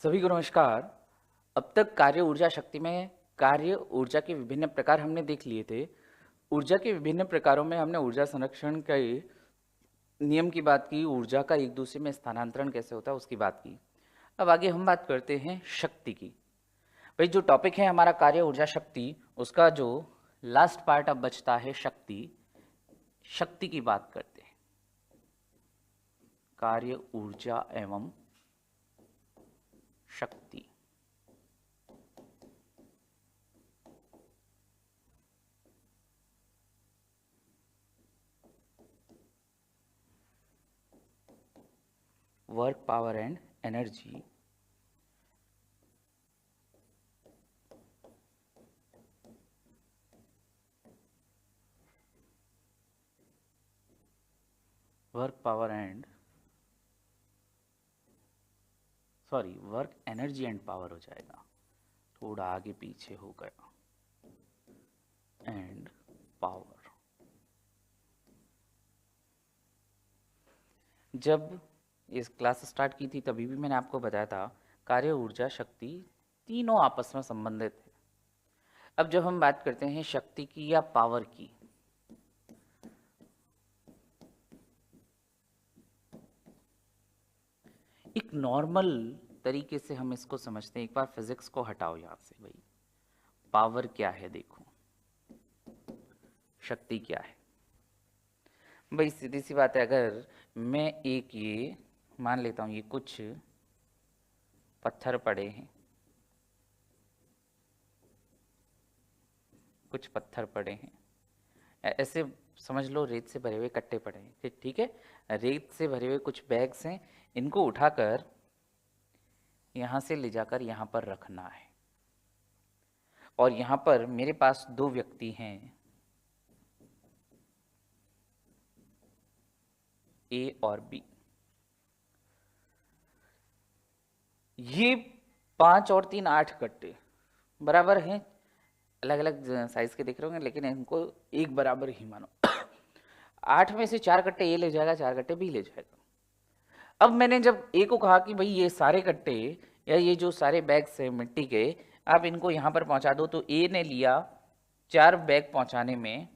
सभी को नमस्कार। अब तक कार्य ऊर्जा शक्ति में कार्य ऊर्जा के विभिन्न प्रकार हमने देख लिए थे। ऊर्जा के विभिन्न प्रकारों में हमने ऊर्जा संरक्षण के नियम की बात की, ऊर्जा का एक दूसरे में स्थानांतरण कैसे होता है उसकी बात की। अब आगे हम बात करते हैं शक्ति की। भाई जो टॉपिक है हमारा कार्य ऊर्जा शक्ति, उसका जो लास्ट पार्ट अब बचता है शक्ति। शक्ति की बात करते हैं, कार्य ऊर्जा एवं शक्ति। Work power and energy work energy and power हो जाएगा, थोड़ा आगे पीछे हो गया, एंड पावर। जब ये क्लास स्टार्ट की थी तभी भी मैंने आपको बताया था कार्य ऊर्जा शक्ति तीनों आपस में संबंधित है। अब जब हम बात करते हैं शक्ति की या पावर की, एक नॉर्मल तरीके से हम इसको समझते हैं। एक बार फिजिक्स को हटाओ यहां से। भाई पावर क्या है, देखो शक्ति क्या है। भाई सीधी सी बात है, अगर मैं एक ये मान लेता हूं, ये कुछ पत्थर पड़े हैं, कुछ पत्थर पड़े हैं, ऐसे समझ लो रेत से भरे हुए कट्टे पड़े हैं, ठीक है। रेत से भरे हुए कुछ बैग्स हैं, इनको उठाकर यहां से ले जाकर यहां पर रखना है। और यहां पर मेरे पास दो व्यक्ति हैं, ए और बी। ये 5 और 3 8 कट्टे बराबर हैं, अलग अलग साइज के दिख रहे होंगे लेकिन इनको एक बराबर ही मानो। 8 में से 4 कट्टे ए ले जाएगा, 4 कट्टे बी ले जाएगा। अब मैंने जब ए को कहा कि भाई ये सारे कट्टे या ये जो सारे बैग्स हैं मिट्टी के, आप इनको यहाँ पर पहुँचा दो, तो ए ने लिया 4 बैग पहुँचाने में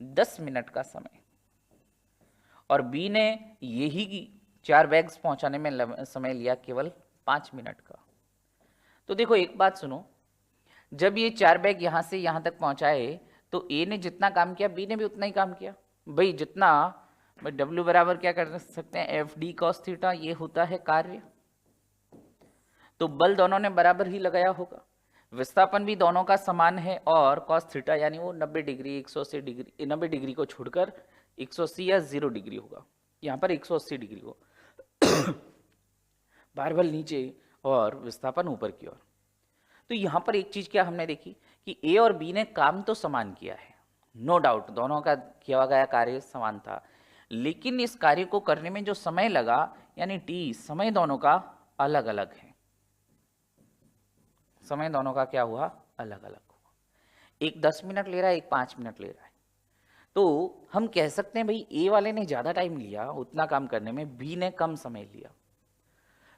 10 मिनट का समय, और बी ने यही 4 बैग्स पहुँचाने में समय लिया केवल 5 मिनट का। तो देखो एक बात सुनो, जब ये 4 बैग यहाँ से यहाँ तक पहुँचाए तो ए ने जितना काम किया बी ने भी उतना ही काम किया। भाई जितना W बराबर क्या कर सकते हैं, एफ डी कॉस थीटा, ये होता है कार्य। तो बल दोनों ने बराबर ही लगाया होगा, विस्थापन भी दोनों का समान है, और कॉस थीटा यानी वो 90 डिग्री 180 डिग्री 90 डिग्री को छोड़कर 180 या 0 डिग्री होगा, यहाँ पर 180 डिग्री हो। बारबल नीचे और विस्थापन ऊपर की ओर। तो यहाँ पर एक चीज क्या हमने देखी कि ए और बी ने काम तो समान किया है, नो डाउट दोनों का किया गया कार्य समान था, लेकिन इस कार्य को करने में जो समय लगा यानी टी, समय दोनों का अलग अलग है। समय दोनों का क्या हुआ, अलग अलग हुआ। एक 10 मिनट ले रहा है, एक 5 मिनट ले रहा है। तो हम कह सकते हैं भाई ए वाले ने ज्यादा टाइम लिया उतना काम करने में, बी ने कम समय लिया।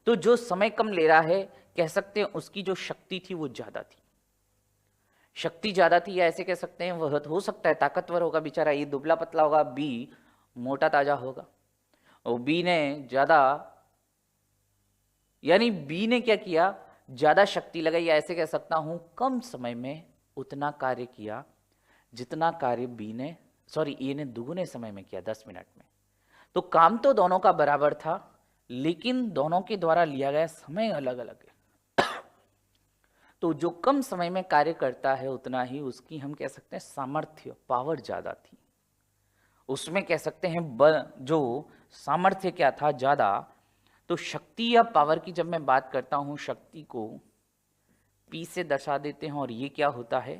तो जो समय कम ले रहा है कह सकते हैं उसकी जो शक्ति थी वो ज्यादा थी। शक्ति ज्यादा थी, या ऐसे कह सकते हैं वह हो सकता है ताकतवर होगा बेचारा, ये दुबला पतला होगा, बी मोटा ताजा होगा। और बी ने ज्यादा, यानी बी ने क्या किया, ज्यादा शक्ति लगाई, या ऐसे कह सकता हूं कम समय में उतना कार्य किया जितना कार्य बी ने ए ने दुगुने समय में किया, 10 मिनट में। तो काम तो दोनों का बराबर था, लेकिन दोनों के द्वारा लिया गया समय अलग अलग है। तो जो कम समय में कार्य करता है उतना ही उसकी हम कह सकते हैं सामर्थ्य, पावर ज्यादा थी। उसमें कह सकते हैं जो सामर्थ्य क्या था, ज्यादा। तो शक्ति या पावर की जब मैं बात करता हूं, शक्ति को P से दर्शा देते हैं, और ये क्या होता है,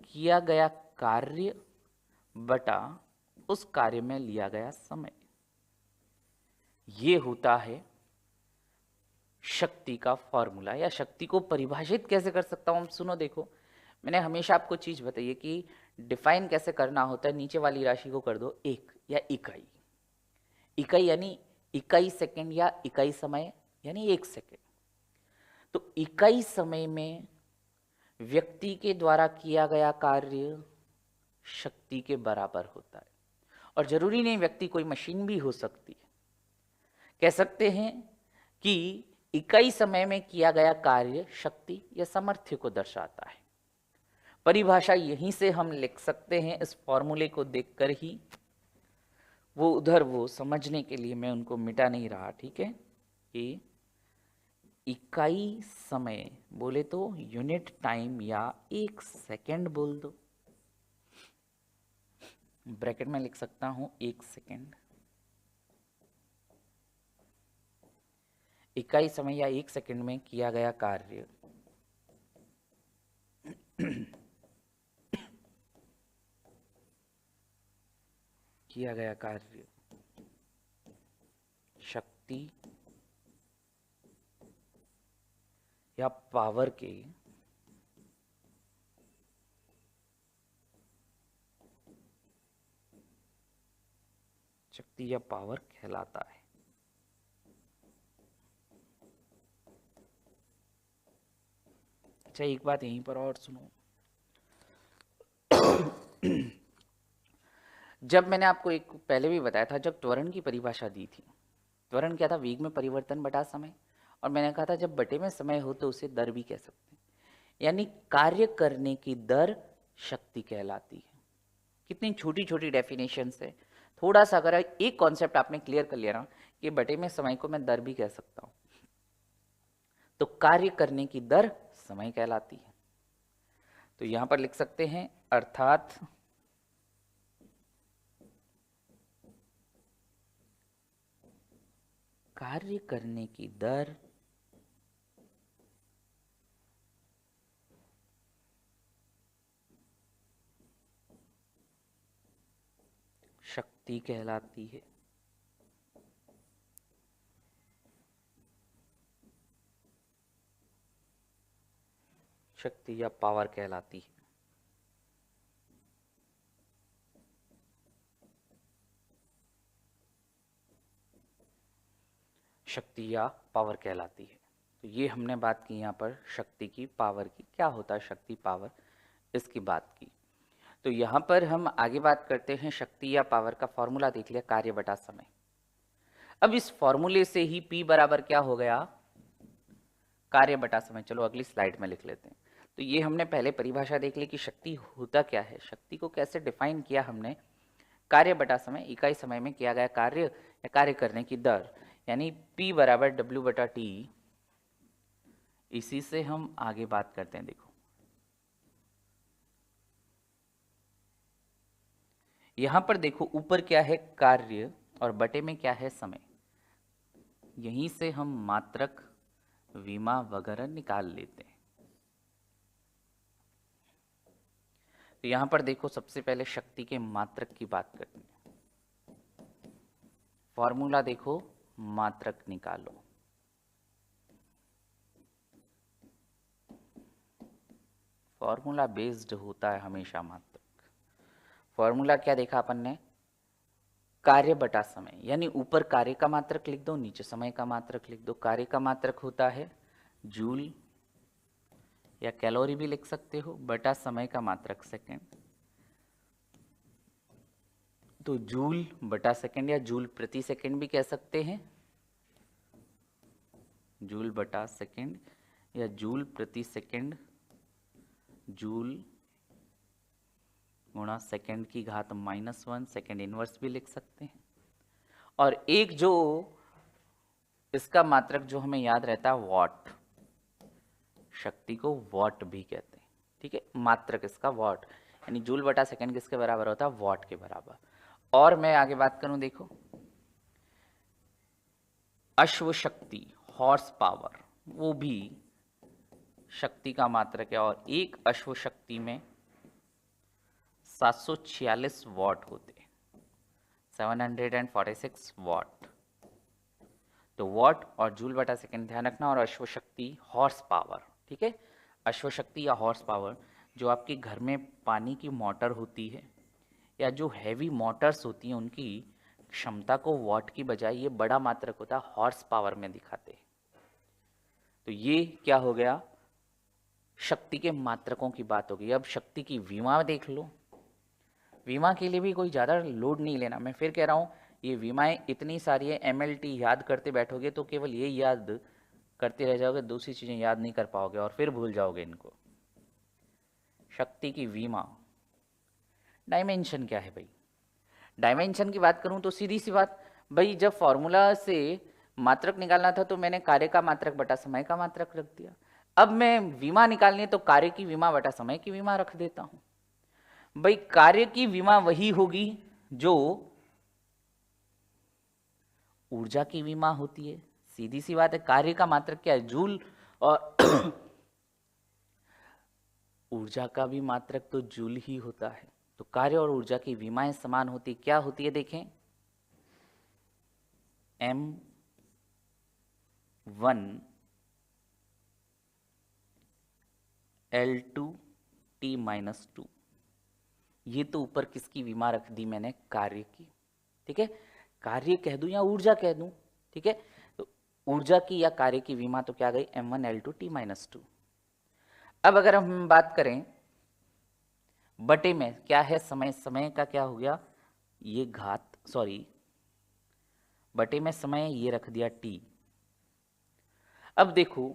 किया गया कार्य बटा उस कार्य में लिया गया समय, ये होता है शक्ति का फॉर्मूला। या शक्ति को परिभाषित कैसे कर सकता हूं, सुनो देखो, मैंने हमेशा आपको चीज बताई है कि डिफाइन कैसे करना होता है। नीचे वाली राशि को कर दो एक या इकाई, इकाई यानी इकाई सेकंड या इकाई समय यानी 1 सेकंड। तो इकाई समय में व्यक्ति के द्वारा किया गया कार्य शक्ति के बराबर होता है। और जरूरी नहीं व्यक्ति, कोई मशीन भी हो सकती है। कह सकते हैं कि इकाई समय में किया गया कार्य शक्ति या सामर्थ्य को दर्शाता है। परिभाषा यहीं से हम लिख सकते हैं, इस फॉर्मूले को देखकर ही। वो उधर वो समझने के लिए मैं उनको मिटा नहीं रहा, ठीक है। कि इकाई समय बोले तो यूनिट टाइम या 1 सेकेंड बोल दो, ब्रैकेट में लिख सकता हूं 1 सेकेंड। इकाई समय या 1 सेकेंड में किया गया कार्य किया गया कार्य शक्ति या पावर के शक्ति या पावर कहलाता है। अच्छा, एक बात यहीं पर और सुनो। जब मैंने आपको एक पहले भी बताया था, जब त्वरण की परिभाषा दी थी, त्वरण क्या था? वेग में परिवर्तन बटा समय। और मैंने कहा था जब बटे में समय हो तो उसे दर भी कह सकते हैं, यानी कार्य करने की दर शक्ति कहलाती है। कितनी छोटी छोटी डेफिनेशन है। थोड़ा सा अगर एक कॉन्सेप्ट आपने क्लियर कर लिया ना कि बटे में समय को मैं दर भी कह सकता हूं, तो कार्य करने की दर समय कहलाती है। तो यहां पर लिख सकते हैं अर्थात कार्य करने की दर शक्ति कहलाती है। शक्ति या पावर कहलाती है। शक्ति या पावर कहलाती है। तो ये हमने बात की यहाँ पर शक्ति की, पावर की। क्या होता है शक्ति, पावर, इसकी बात की। तो यहाँ पर हम आगे बात करते हैं। शक्ति या पावर का फॉर्मूला देख लिया, कार्य बटा समय। अब इस फॉर्मूले से ही P बराबर क्या हो गया? कार्य बटा समय। चलो अगली स्लाइड में लिख लेते हैं। तो ये हमने पहले परिभाषा देख ली कि शक्ति होता क्या है, शक्ति को कैसे डिफाइन किया हमने। कार्य बटा समय, इकाई समय में किया गया कार्य या कार्य करने की दर, यानी P बराबर W बटा T। इसी से हम आगे बात करते हैं। देखो यहां पर देखो, ऊपर क्या है? कार्य, और बटे में क्या है? समय। यहीं से हम मात्रक, विमा वगैरह निकाल लेते हैं। तो यहां पर देखो, सबसे पहले शक्ति के मात्रक की बात करते हैं। फॉर्मूला देखो, मात्रक निकालो। फॉर्मूला बेस्ड होता है हमेशा मात्रक। फॉर्मूला क्या देखा अपन ने? कार्य बटा समय, यानी ऊपर कार्य का मात्रक लिख दो, नीचे समय का मात्रक लिख दो। कार्य का मात्रक होता है जूल या कैलोरी भी लिख सकते हो, बटा समय का मात्रक सेकंड। तो जूल बटा सेकंड या जूल प्रति सेकंड भी कह सकते हैं। जूल बटा सेकंड या जूल प्रति सेकंड, जूल गुणा सेकंड की घात -1, सेकंड इनवर्स भी लिख सकते हैं। और एक जो इसका मात्रक जो हमें याद रहता है, वॉट। शक्ति को वॉट भी कहते हैं, ठीक है। मात्रक इसका वॉट, यानी जूल बटा सेकंड किसके बराबर होता है? वॉट के बराबर। और मैं आगे बात करूं, देखो अश्व शक्ति, हॉर्स पावर, वो भी शक्ति का मात्रक है। और एक अश्व शक्ति में 746 वॉट होते हैं, 746 वॉट। तो वॉट और जूल बटा सेकंड ध्यान रखना, और अश्व शक्ति, हॉर्स पावर, ठीक है। अश्व शक्ति या हॉर्स पावर, जो आपके घर में पानी की मोटर होती है या जो हैवी मोटर्स होती हैं, उनकी क्षमता को वॉट की बजाय ये बड़ा मात्रक होता है हॉर्स पावर में दिखाते हैं। तो ये क्या हो गया, शक्ति के मात्रकों की बात होगी। अब शक्ति की विमा देख लो। विमा के लिए भी कोई ज़्यादा लोड नहीं लेना। मैं फिर कह रहा हूँ, ये विमाएं इतनी सारी है, MLT याद करते बैठोगे तो केवल ये याद करते रह जाओगे, दूसरी चीज़ें याद नहीं कर पाओगे और फिर भूल जाओगे इनको। शक्ति की विमा। डायमेंशन क्या है भाई? डायमेंशन की बात करूं तो सीधी सी बात भाई, जब फॉर्मूला से मात्रक निकालना था तो मैंने कार्य का मात्रक बटा समय का मात्रक रख दिया। अब मैं विमा निकालनी है तो कार्य की विमा बटा समय की विमा रख देता हूं। भाई कार्य की विमा वही होगी जो ऊर्जा की विमा होती है। सीधी सी बात है, कार्य का मात्रक क्या है? जूल। और ऊर्जा का भी मात्रक तो जूल ही होता है। तो कार्य और ऊर्जा की विमाएं समान होती क्या होती है? देखें, M1 L2 T-2। ये तो ऊपर किसकी विमा रख दी मैंने? कार्य की। ठीक है, कार्य कह दूं या ऊर्जा कह दूं, ठीक है, तो ऊर्जा की या कार्य की विमा तो क्या गई? M1 L2 T-2। अब अगर हम बात करें बटे में, क्या है? समय। समय का क्या हो गया? ये घात, सॉरी, बटे में समय, ये रख दिया t। अब देखो,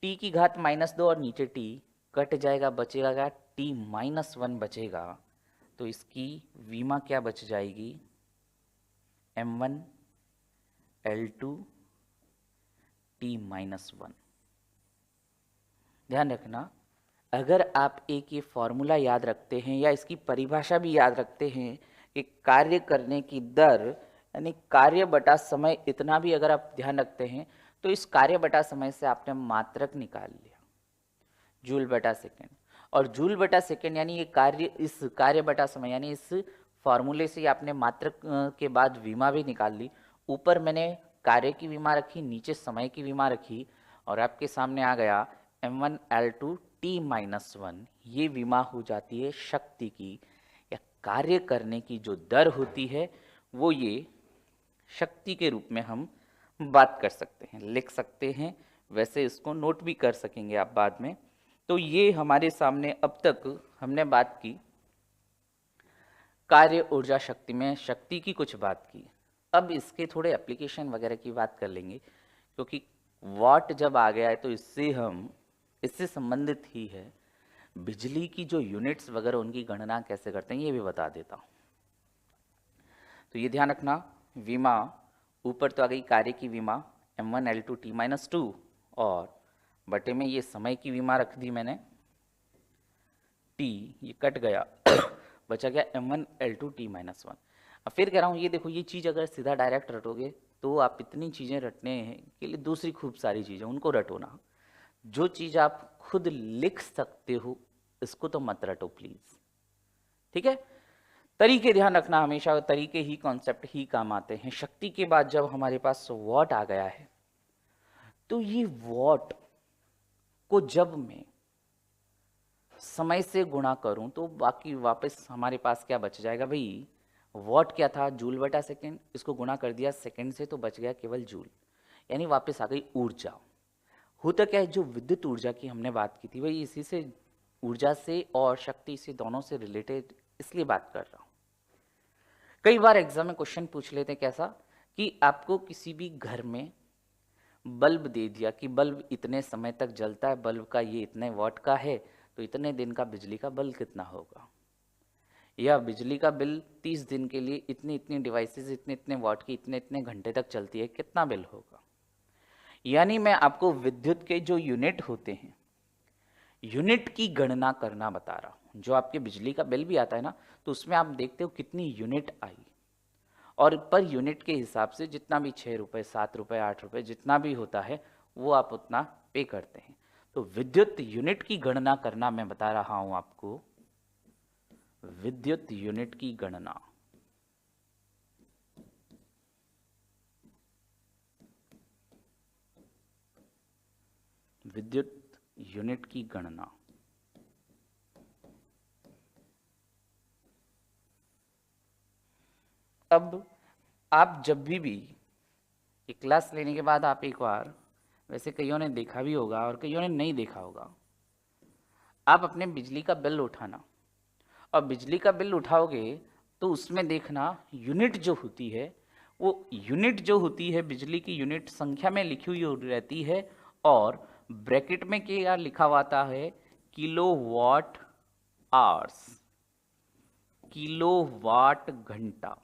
t की घात -2 और नीचे t कट जाएगा, बचेगा क्या? T-1 बचेगा। तो इसकी विमा क्या बच जाएगी? M1 L2 T-1। ध्यान रखना, अगर आप एक ये फॉर्मूला याद रखते हैं या इसकी परिभाषा भी याद रखते हैं कि कार्य करने की दर यानी कार्य बटा समय, इतना भी अगर आप ध्यान रखते हैं तो इस कार्य बटा समय से आपने मात्रक निकाल लिया, जूल बटा सेकेंड। और जूल बटा सेकेंड यानी ये कार्य, इस कार्य बटा समय यानी इस फॉर्मूले से आपने मात्रक के बाद विमा भी निकाल ली। ऊपर मैंने कार्य की विमा रखी, नीचे समय की विमा रखी और आपके सामने आ गया M1 L2 T-1। ये विमा हो जाती है शक्ति की या कार्य करने की जो दर होती है, वो ये शक्ति के रूप में हम बात कर सकते हैं, लिख सकते हैं। वैसे इसको नोट भी कर सकेंगे आप बाद में। तो ये हमारे सामने अब तक हमने बात की कार्य, ऊर्जा, शक्ति में शक्ति की कुछ बात की। अब इसके थोड़े एप्लीकेशन वगैरह की बात कर लेंगे, क्योंकि वॉट जब आ गया है तो इससे संबंधित ही है। बिजली की जो यूनिट्स वगैरह उनकी गणना कैसे करते हैं ये भी बता देता हूँ। तो ये ध्यान रखना, विमा ऊपर तो आ गई कार्य की विमा M1 L2 T-2 और बटे में ये समय की विमा रख दी मैंने T, ये कट गया बचा गया M1 L2 T-1। अब फिर कह रहा हूँ, ये देखो, ये चीज़ अगर सीधा डायरेक्ट रटोगे तो आप इतनी चीज़ें रटने के लिए दूसरी खूब सारी चीज़ें उनको रटो ना। जो चीज़ आप खुद लिख सकते हो इसको तो मत रटो प्लीज, ठीक है। तरीके ध्यान रखना, हमेशा तरीके ही, कॉन्सेप्ट ही काम आते हैं। शक्ति के बाद जब हमारे पास वॉट आ गया है तो ये वॉट को जब मैं समय से गुणा करूं तो बाकी वापस हमारे पास क्या बच जाएगा भाई? वॉट क्या था? जूल बटा सेकेंड। इसको गुणा कर दिया सेकेंड से तो बच गया केवल जूल, यानी वापस आ गई ऊर्जा। होता क्या है, जो विद्युत ऊर्जा की हमने बात की थी भाई, इसी से ऊर्जा से और शक्ति से दोनों से रिलेटेड इसलिए बात कर रहा हूं। कई बार एग्जाम में क्वेश्चन पूछ लेते हैं कैसा कि आपको किसी भी घर में बल्ब दे दिया कि बल्ब इतने समय तक जलता है, बल्ब का ये इतने वॉट का है, तो इतने दिन का बिजली का बिल कितना होगा, या बिजली का बिल 30 दिन के लिए इतनी इतनी डिवाइसेस इतने इतने वॉट की इतने इतने घंटे तक चलती है, कितना बिल होगा। यानी मैं आपको विद्युत के जो यूनिट होते हैं, यूनिट की गणना करना बता रहा हूं। जो आपके बिजली का बिल भी आता है ना, तो उसमें आप देखते हो कितनी यूनिट आई, और पर यूनिट के हिसाब से जितना भी 6 रुपए 7 रुपए 8 रुपए जितना भी होता है वो आप उतना पे करते हैं। तो विद्युत यूनिट की गणना करना मैं बता रहा हूं आपको, विद्युत यूनिट की गणना। विद्युत यूनिट की गणना अब आप जब भी ये क्लास लेने के बाद आप एक बार वैसे कईयों ने देखा भी होगा और कईयों ने नहीं देखा होगा। आप अपने बिजली का बिल उठाना, और बिजली का बिल उठाओगे तो उसमें देखना यूनिट जो होती है, वो यूनिट जो होती है बिजली की यूनिट संख्या में लिखी हुई रहती है, और ब्रैकेट में क्या लिखा हुआ आता है, किलोवाट आवर्स, किलोवाट घंटा।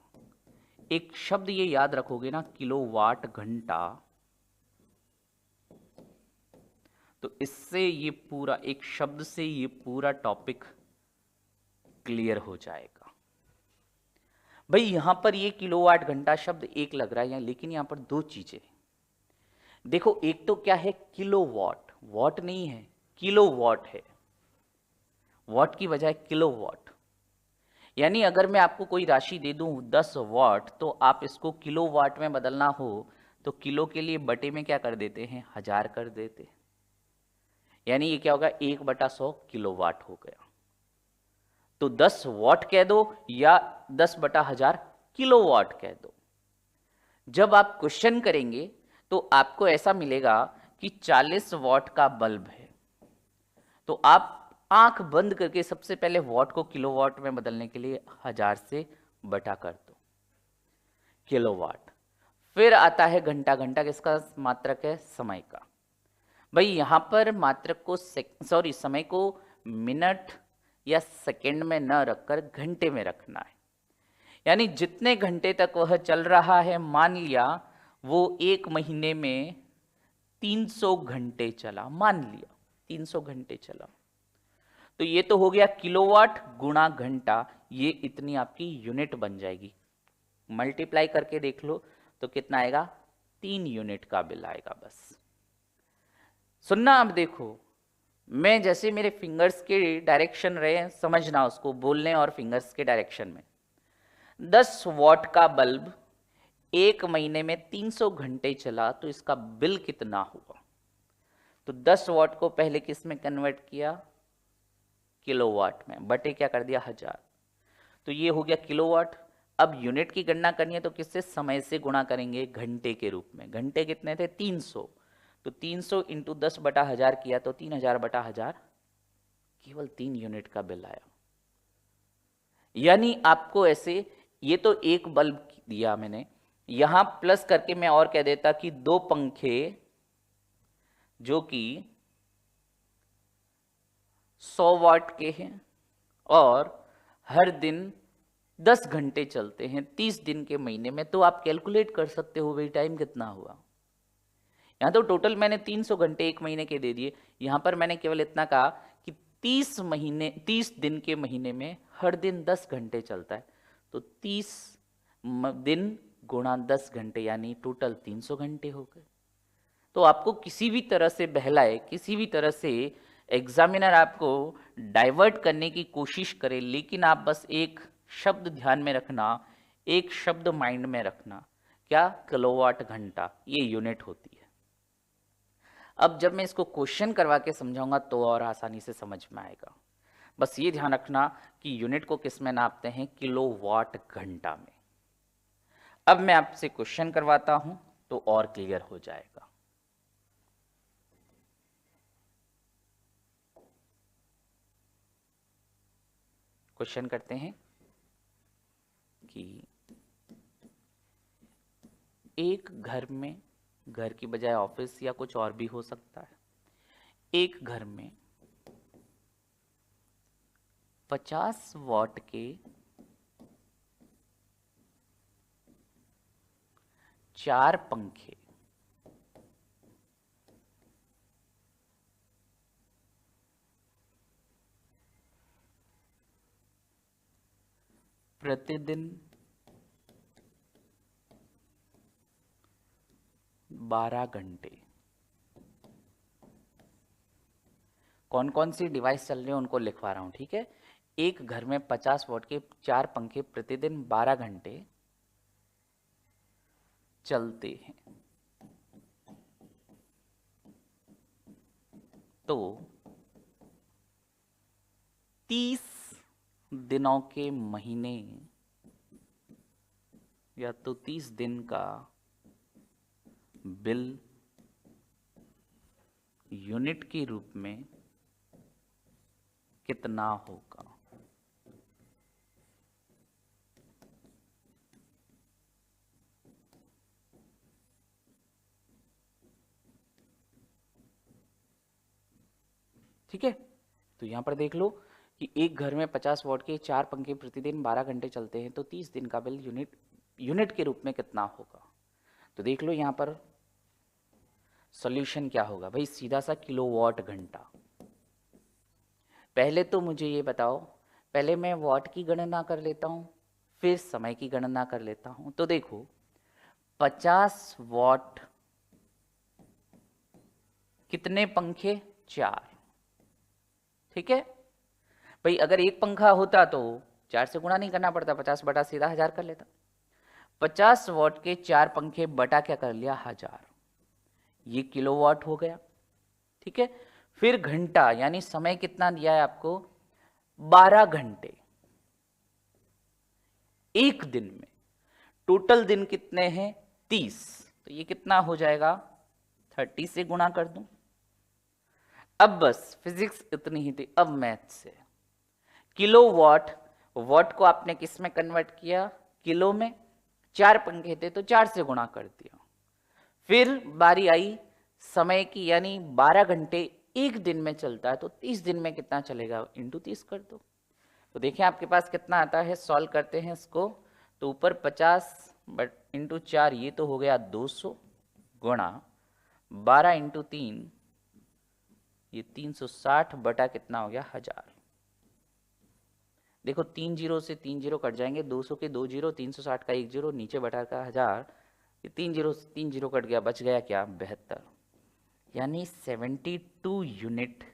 एक शब्द ये याद रखोगे ना, किलोवाट घंटा, तो इससे ये पूरा एक शब्द से ये पूरा टॉपिक क्लियर हो जाएगा। भाई यहां पर ये किलोवाट घंटा शब्द एक लग रहा है, लेकिन यहां पर दो चीजें देखो। एक तो क्या है, किलोवाट, वॉट नहीं है, किलोवाट है, वॉट की बजाय किलोवाट। यानी अगर मैं आपको कोई राशि दे दूं 10 वाट, तो आप इसको किलोवाट में बदलना हो तो किलो के लिए बटे में क्या कर देते हैं, 1000 कर देते। यानी ये क्या होगा, 1/100 किलोवाट हो गया। तो 10 वाट कह दो या 10/1000 किलोवाट कह दो। जब आप क्वेश्चन करेंगे तो आपको ऐसा मिलेगा कि 40 वाट का बल्ब है, तो आप आंख बंद करके सबसे पहले वाट को किलोवाट में बदलने के लिए 1000 से बटा कर दो, किलोवाट। फिर आता है घंटा, घंटा किसका मात्रक है, समय का। भाई यहां पर मात्रक को समय को मिनट या सेकंड में न रखकर घंटे में रखना है। यानी जितने घंटे तक वह चल रहा है, मान लिया वो एक महीने में 300 घंटे चला, मान लिया 300 घंटे चला, तो ये तो हो गया किलोवाट गुणा घंटा, ये इतनी आपकी यूनिट बन जाएगी। मल्टीप्लाई करके देख लो तो कितना आएगा, 3 यूनिट का बिल आएगा। बस सुनना, अब देखो मैं जैसे मेरे फिंगर्स के डायरेक्शन रहे, समझना उसको, बोलने और फिंगर्स के डायरेक्शन में। 10 वाट का बल्ब एक महीने में 300 घंटे चला, तो इसका बिल कितना हुआ। तो 10 वाट को पहले किस में कन्वर्ट किया, किलोवाट में, बटे क्या कर दिया, 1000, तो ये हो गया किलोवाट। अब यूनिट की गणना करनी है तो किससे, समय से गुणा करेंगे, घंटे के रूप में। घंटे कितने थे, 300, तो 300 इंटू 10/1000 किया तो 3000/1000, केवल 3 यूनिट का बिल आया। यानी आपको ऐसे, ये तो एक बल्ब दिया मैंने, यहां प्लस करके मैं और कह देता कि 2 पंखे जो कि 100 वाट के हैं और हर दिन 10 घंटे चलते हैं 30 दिन के महीने में, तो आप कैलकुलेट कर सकते हो भाई टाइम कितना हुआ। यहां तो टोटल मैंने 300 घंटे एक महीने के दे दिए, यहां पर मैंने केवल इतना कहा कि 30 दिन के महीने में हर दिन 10 घंटे चलता है, तो 30 दिन गुणा 10 घंटे, यानी टोटल 300 घंटे हो गए। तो आपको किसी भी तरह से बहलाए, किसी भी तरह से एग्जामिनर आपको डाइवर्ट करने की कोशिश करे, लेकिन आप बस एक शब्द ध्यान में रखना, एक शब्द माइंड में रखना, क्या, किलोवाट घंटा, ये यूनिट होती है। अब जब मैं इसको क्वेश्चन करवा के समझाऊंगा तो और आसानी से समझ में आएगा। बस ये ध्यान रखना कि यूनिट को किस में नापते हैं, किलोवाट घंटा में। अब मैं आपसे क्वेश्चन करवाता हूं तो और क्लियर हो जाएगा। क्वेश्चन करते हैं कि एक घर में, घर की बजाय ऑफिस या कुछ और भी हो सकता है, एक घर में 50 वाट के 4 पंखे प्रतिदिन 12 घंटे, कौन कौन सी डिवाइस चल रही है उनको लिखवा रहा हूं, ठीक है। एक घर में 50 वाट के 4 पंखे प्रतिदिन 12 घंटे चलते हैं, तो 30 दिनों के महीने या तो 30 दिन का बिल यूनिट के रूप में कितना होगा। ठीक है, तो यहां पर देख लो कि एक घर में 50 वॉट के 4 पंखे प्रतिदिन 12 घंटे चलते हैं तो 30 दिन का बिल यूनिट के रूप में कितना होगा। तो देख लो यहां पर सॉल्यूशन क्या होगा भाई, सीधा सा किलोवाट घंटा। पहले तो मुझे ये बताओ, पहले मैं वॉट की गणना कर लेता हूं, फिर समय की गणना कर लेता हूं। तो देखो 50 वॉट कितने पंखे, 4। ठीक है भाई, अगर एक पंखा होता तो 4 से गुणा नहीं करना पड़ता, 50 बटा सीधा 1000 कर लेता। 50 वॉट के 4 पंखे बटा क्या कर लिया, 1000, ये किलोवाट हो गया। ठीक है, फिर घंटा यानी समय कितना दिया है आपको, 12 घंटे एक दिन में। टोटल दिन कितने हैं, 30, तो ये कितना हो जाएगा, 30 से गुणा कर दूं। अब बस फिजिक्स इतनी ही थी, अब मैथ से। किलोवाट, वॉट को आपने किस में कन्वर्ट किया, किलो में। 4 पंखे थे तो 4 से गुणा कर दिया। फिर बारी आई समय की, यानी 12 घंटे एक दिन में चलता है तो 30 दिन में कितना चलेगा, इंटू 30 कर दो। तो देखिए आपके पास कितना आता है, सॉल्व करते हैं इसको। तो ऊपर 50 बट इंटू 4, ये तो हो गया 200, गुणा 12 इंटू 3, ये 360 बटा कितना हो गया, 1000। देखो 3 जीरो से 3 जीरो कट जाएंगे, 200 के 2 जीरो, 360 का 1 जीरो, नीचे बटा का 1000, ये 3 जीरो से 3 जीरो कट गया, बच गया क्या, 72, यानी 72 यूनिट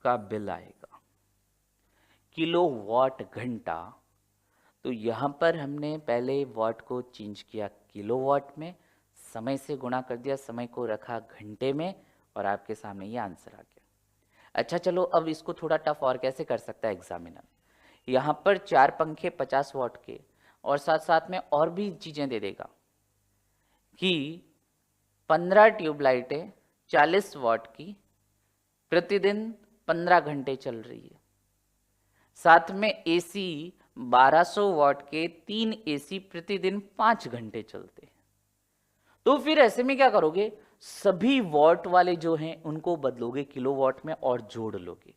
का बिल आएगा, किलोवाट घंटा। तो यहां पर हमने पहले वॉट को चेंज किया किलोवाट में, समय से गुणा कर दिया, समय को रखा घंटे में, और आपके सामने ये आंसर आ गया। अच्छा चलो, अब इसको थोड़ा टफ और कैसे कर सकता है एग्जामिनर। यहां पर 4 पंखे 50 वॉट के, और साथ साथ में और भी चीजें दे देगा कि 15 ट्यूबलाइटें 40 वॉट की प्रतिदिन 15 घंटे चल रही है। साथ में एसी 1200 वॉट के 3 एसी प्रतिदिन 5 घंटे चलते हैं। तो फिर ऐसे में क्या करोगे, सभी वॉट वाले जो हैं उनको बदलोगे किलोवाट में और जोड़ लोगे।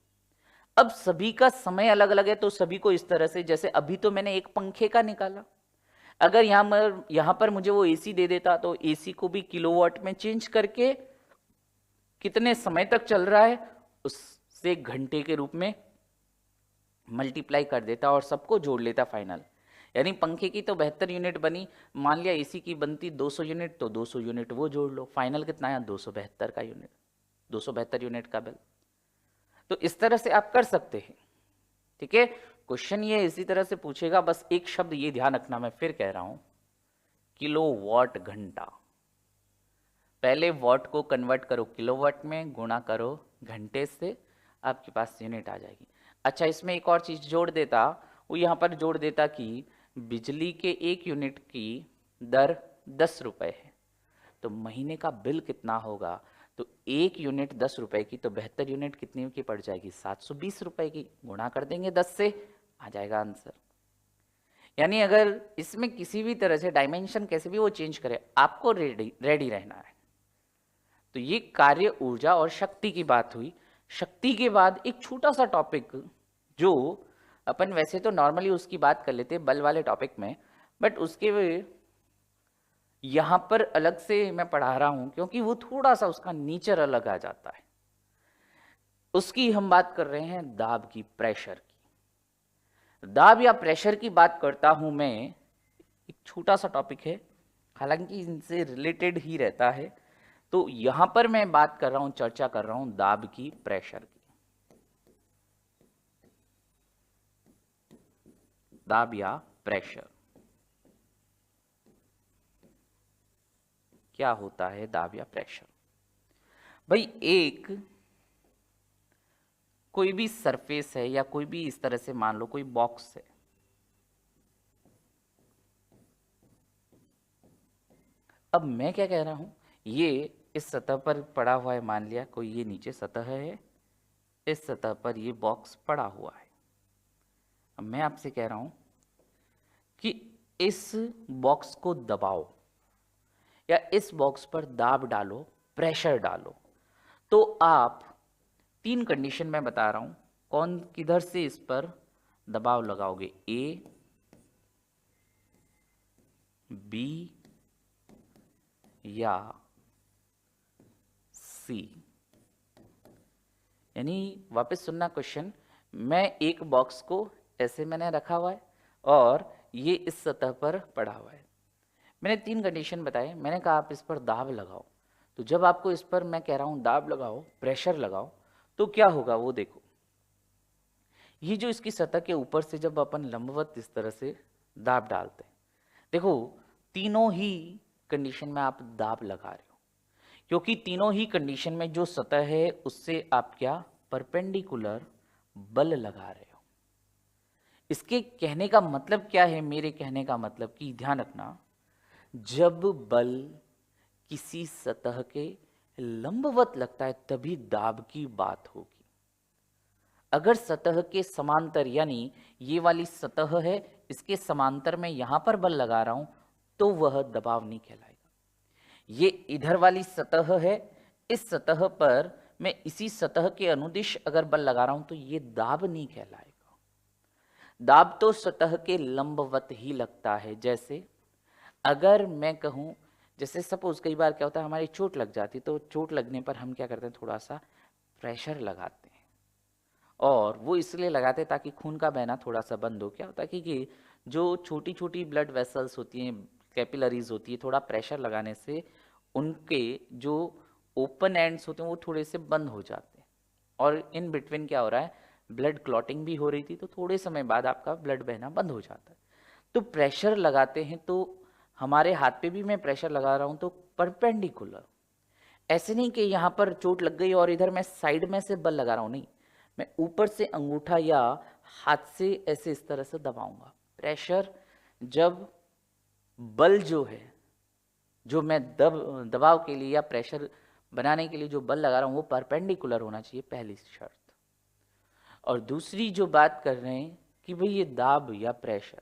अब सभी का समय अलग अलग है तो सभी को इस तरह से, जैसे अभी तो मैंने एक पंखे का निकाला, अगर यहां पर मुझे वो एसी दे देता तो एसी को भी किलोवाट में चेंज करके कितने समय तक चल रहा है उससे घंटे के रूप में मल्टीप्लाई कर देता और सबको जोड़ लेता फाइनल। यानी पंखे की तो 72 यूनिट बनी, मान लिया एसी की बनती 200 यूनिट, तो 200 यूनिट वो जोड़ लो, फाइनल कितना आया, 272 का यूनिट, 272 यूनिट का बिल। तो इस तरह से आप कर सकते हैं। ठीक है, क्वेश्चन ये इसी तरह से पूछेगा, बस एक शब्द ये ध्यान रखना, मैं फिर कह रहा हूं, किलोवाट घंटा। पहले वॉट को कन्वर्ट करो किलोवाट में, गुणा करो घंटे से, आपके पास यूनिट आ जाएगी। अच्छा, इसमें एक और चीज जोड़ देता, वो यहां पर जोड़ देता कि बिजली के 1 यूनिट की दर 10 रुपए है, तो महीने का बिल कितना होगा, तो 1 यूनिट 10 रुपए की, तो 72 यूनिट कितनी की पड़ जाएगी, 720 रुपए की। गुणा कर देंगे 10 से, आ जाएगा आंसर। यानी अगर इसमें किसी भी तरह से डायमेंशन कैसे भी वो चेंज करे, आपको रेडी रहना है। तो ये कार्य ऊर्जा और शक्ति की बात हुई। शक्ति के बाद एक छोटा सा टॉपिक जो अपन वैसे तो नॉर्मली उसकी बात कर लेते बल वाले टॉपिक में, बट उसके यहां पर अलग से मैं पढ़ा रहा हूं क्योंकि वो थोड़ा सा उसका नेचर अलग आ जाता है। उसकी हम बात कर रहे हैं दाब की, प्रेशर की। दाब या प्रेशर की बात करता हूं मैं, एक छोटा सा टॉपिक है, हालांकि इनसे रिलेटेड ही रहता है। तो यहां पर मैं बात कर रहा हूं, चर्चा कर रहा हूं दाब की, प्रेशर की। दाब या प्रेशर क्या होता है, दाब या प्रेशर। भाई एक कोई भी सरफेस है या कोई भी इस तरह से मान लो कोई बॉक्स है, अब मैं क्या कह रहा हूं, ये इस सतह पर पड़ा हुआ है, मान लिया कोई ये नीचे सतह है, इस सतह पर ये बॉक्स पड़ा हुआ है। अब मैं आपसे कह रहा हूं कि इस बॉक्स को दबाओ या इस बॉक्स पर दाब डालो, प्रेशर डालो, तो आप 3 कंडीशन में बता रहा हूं कौन किधर से इस पर दबाव लगाओगे, ए, बी या सी। यानी वापस सुनना क्वेश्चन, मैं एक बॉक्स को ऐसे मैंने रखा हुआ है और ये इस सतह पर पड़ा हुआ है। मैंने 3 कंडीशन बताए, मैंने कहा आप इस पर दाब लगाओ। तो जब आपको इस पर मैं कह रहा हूं दाब लगाओ, प्रेशर लगाओ, तो क्या होगा वो देखो। ये जो इसकी सतह के ऊपर से जब अपन लंबवत इस तरह से दाब डालते हैं, देखो तीनों ही कंडीशन में आप दाब लगा रहे हो, क्योंकि तीनों ही कंडीशन में जो सतह है उससे आप क्या परपेंडिकुलर बल लगा रहे हो। इसके कहने का मतलब क्या है, मेरे कहने का मतलब कि ध्यान रखना, जब बल किसी सतह के लंबवत लगता है तभी दाब की बात होगी। अगर सतह के समांतर, यानी ये वाली सतह है, इसके समांतर में यहां पर बल लगा रहा हूं, तो वह दबाव नहीं कहलाएगा। ये इधर वाली सतह है, इस सतह पर मैं इसी सतह के अनुदिश अगर बल लगा रहा हूं तो ये दाब नहीं कहलाएगा। दाब तो सतह के लंबवत ही लगता है। जैसे अगर मैं कहूं, जैसे सपोज कई बार क्या होता है, हमारी चोट लग जाती, तो चोट लगने पर हम क्या करते हैं, थोड़ा सा प्रेशर लगाते हैं, और वो इसलिए लगाते हैं ताकि खून का बहना थोड़ा सा बंद हो। क्या होता है कि जो छोटी छोटी ब्लड वेसल्स होती हैं, कैपिलरीज होती है, थोड़ा प्रेशर लगाने से उनके जो ओपन एंड्स होते हैं वो थोड़े से बंद हो जाते हैं, और इन बिटवीन क्या हो रहा है, ब्लड क्लॉटिंग भी हो रही थी, तो थोड़े समय बाद आपका ब्लड बहना बंद हो जाता है। तो प्रेशर लगाते हैं, तो हमारे हाथ पे भी मैं प्रेशर लगा रहा हूं तो परपेंडिकुलर, ऐसे नहीं कि यहां पर चोट लग गई और इधर मैं साइड में से बल लगा रहा हूं, नहीं, मैं ऊपर से अंगूठा या हाथ से ऐसे इस तरह से दबाऊंगा। प्रेशर जब बल जो है, जो मैं दबाव के लिए या प्रेशर बनाने के लिए जो बल लगा रहा हूं वो परपेंडिकुलर होना चाहिए, पहली शर्त। और दूसरी जो बात कर रहे हैं कि भाई ये दाब या प्रेशर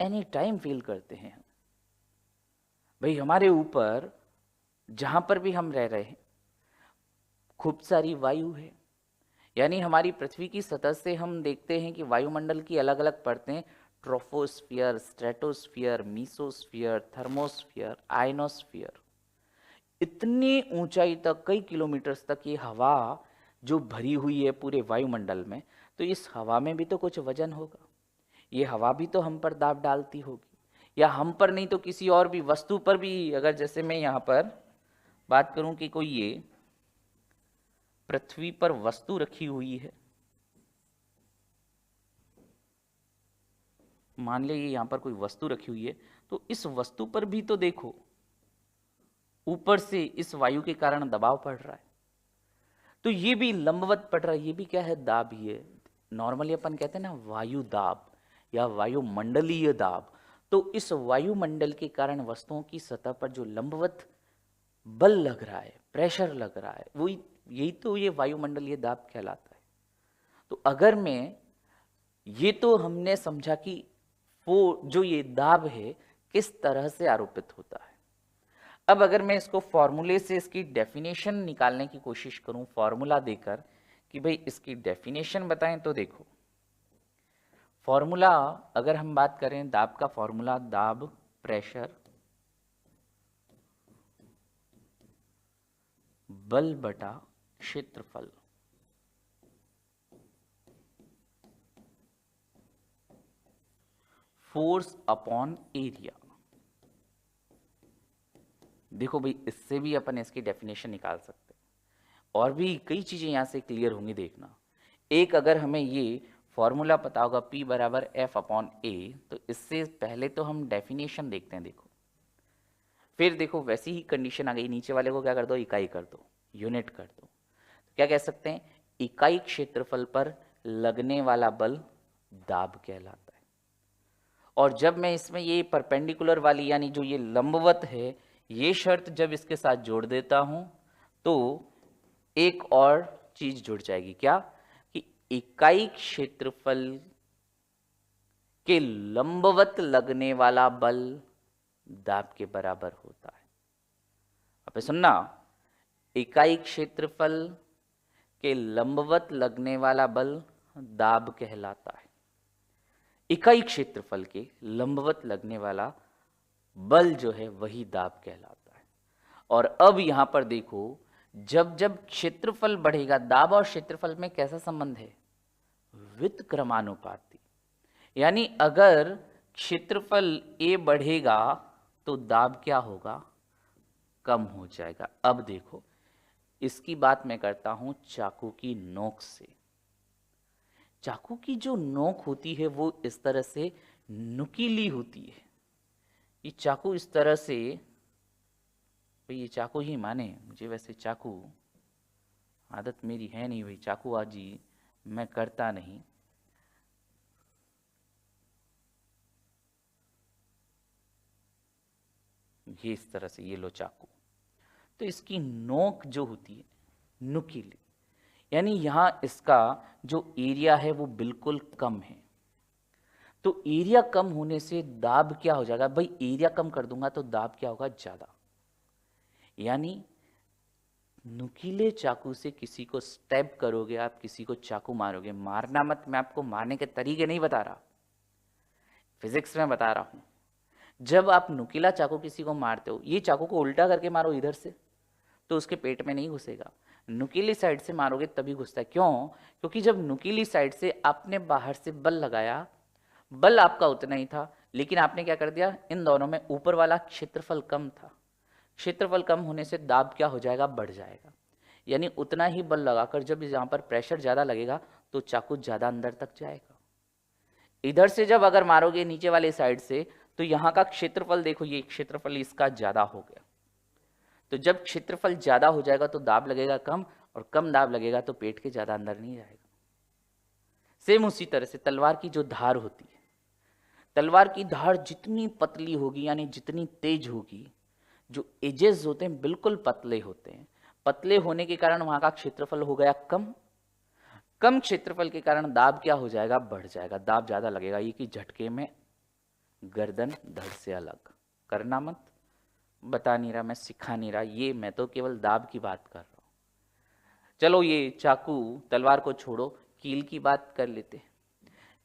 एनी टाइम फील करते हैं भाई, हमारे ऊपर जहां पर भी हम रह रहे हैं खूब सारी वायु है। यानी हमारी पृथ्वी की सतह से हम देखते हैं कि वायुमंडल की अलग अलग परतें, ट्रोफोस्फियर, स्ट्रेटोस्फियर, मीसोस्फियर, थर्मोस्फियर, आयनोस्फियर, इतनी ऊंचाई तक, कई किलोमीटर्स तक ये हवा जो भरी हुई है पूरे वायुमंडल में, तो इस हवा में भी तो कुछ वजन होगा। ये हवा भी तो हम पर दाब डालती होगी, या हम पर नहीं तो किसी और भी वस्तु पर भी। अगर जैसे मैं यहाँ पर बात करूं कि कोई ये पृथ्वी पर वस्तु रखी हुई है, मान लीजिए यहाँ पर कोई वस्तु रखी हुई है, तो इस वस्तु पर भी तो देखो ऊपर से इस वायु के कारण दबाव पड़ रहा है, तो ये भी लंबवत पड़ रहा है, ये भी क्या है, दाब ही है। नॉर्मली अपन कहते हैं ना वायु दाब या वायुमंडलीय दाब, तो इस वायुमंडल के कारण वस्तुओं की सतह पर जो लंबवत बल लग रहा है, प्रेशर लग रहा है, वही यही तो ये वायुमंडलीय दाब कहलाता है। तो अगर मैं, ये तो हमने समझा कि वो जो ये दाब है किस तरह से आरोपित होता है। अब अगर मैं इसको फॉर्मूले से इसकी डेफिनेशन निकालने की कोशिश करूं, फॉर्मूला देकर कि भाई इसकी डेफिनेशन बताएं, तो देखो फॉर्मूला अगर हम बात करें दाब का, फॉर्मूला दाब प्रेशर बल बटा क्षेत्रफल। Force upon area. देखो भाई इससे भी अपन इसकी डेफिनेशन निकाल सकते हैं, और भी कई चीजें यहां से क्लियर होंगी, देखना। एक, अगर हमें ये फॉर्मूला पता होगा P बराबर F अपॉन A, तो इससे पहले तो हम डेफिनेशन देखते हैं। देखो फिर देखो वैसी ही कंडीशन आ गई, नीचे वाले को क्या कर दो, इकाई कर दो, यूनिट कर दो। तो क्या कह सकते हैं, इकाई क्षेत्रफल पर लगने वाला बल दाब कहलाता है। और जब मैं इसमें ये परपेंडिकुलर वाली, यानी जो ये लंबवत है, ये शर्त जब इसके साथ जोड़ देता हूं तो एक और चीज जुड़ जाएगी, क्या? कि इकाई क्षेत्रफल के लंबवत लगने वाला बल दाब के बराबर होता है। अब सुनना, इकाई क्षेत्रफल के लंबवत लगने वाला बल दाब कहलाता है। इकाई क्षेत्रफल के लंबवत लगने वाला बल जो है वही दाब कहलाता है। और अब यहां पर देखो, जब जब क्षेत्रफल बढ़ेगा, दाब और क्षेत्रफल में कैसा संबंध है? व्युत्क्रमानुपाती। यानी अगर क्षेत्रफल ए बढ़ेगा तो दाब क्या होगा? कम हो जाएगा। अब देखो, इसकी बात मैं करता हूं चाकू की नोक से। चाकू की जो नोक होती है वो इस तरह से नुकीली होती है। ये चाकू इस तरह से, भाई ये चाकू ही माने, मुझे वैसे चाकू आदत मेरी है नहीं भाई, चाकू आजी मैं करता नहीं। ये इस तरह से, ये लो चाकू, तो इसकी नोक जो होती है नुकीली, यानी यहां इसका जो एरिया है वो बिल्कुल कम है। तो एरिया कम होने से दाब क्या हो जाएगा? भाई एरिया कम कर दूंगा तो दाब क्या होगा? ज्यादा। यानी नुकीले चाकू से किसी को स्टैब करोगे, आप किसी को चाकू मारोगे, मारना मत, मैं आपको मारने के तरीके नहीं बता रहा, फिजिक्स में बता रहा हूं। जब आप नुकीला चाकू किसी को मारते हो, ये चाकू को उल्टा करके मारो इधर से, तो उसके पेट में नहीं घुसेगा। नुकीली साइड से मारोगे तभी घुसता है। क्यों? क्योंकि जब नुकीली साइड से आपने बाहर से बल लगाया, बल आपका उतना ही था, लेकिन आपने क्या कर दिया, इन दोनों में ऊपर वाला क्षेत्रफल कम था। क्षेत्रफल कम होने से दाब क्या हो जाएगा? बढ़ जाएगा। यानी उतना ही बल लगाकर जब यहाँ पर प्रेशर ज़्यादा लगेगा तो चाकू ज़्यादा अंदर तक जाएगा। इधर से जब अगर मारोगे नीचे वाले साइड से, तो यहाँ का क्षेत्रफल देखो, ये क्षेत्रफल इसका ज़्यादा हो गया। तो जब क्षेत्रफल ज़्यादा हो जाएगा तो दाब लगेगा कम, और कम दाब लगेगा तो पेट के ज़्यादा अंदर नहीं जाएगा। सेम उसी तरह से तलवार की जो धार होती है, तलवार की धार जितनी पतली होगी यानी जितनी तेज होगी, जो एजेस होते हैं बिल्कुल पतले होते हैं। पतले होने के कारण वहां का क्षेत्रफल हो गया कम। कम क्षेत्रफल के कारण दाब क्या हो जाएगा? बढ़ जाएगा। दाब ज्यादा लगेगा। ये कि झटके में गर्दन धड़ से अलग। करना मत, बता नहीं रहा मैं, सिखा नहीं रहा, ये मैं तो केवल दाब की बात कर रहा हूं। चलो ये चाकू तलवार को छोड़ो, कील की बात कर लेते।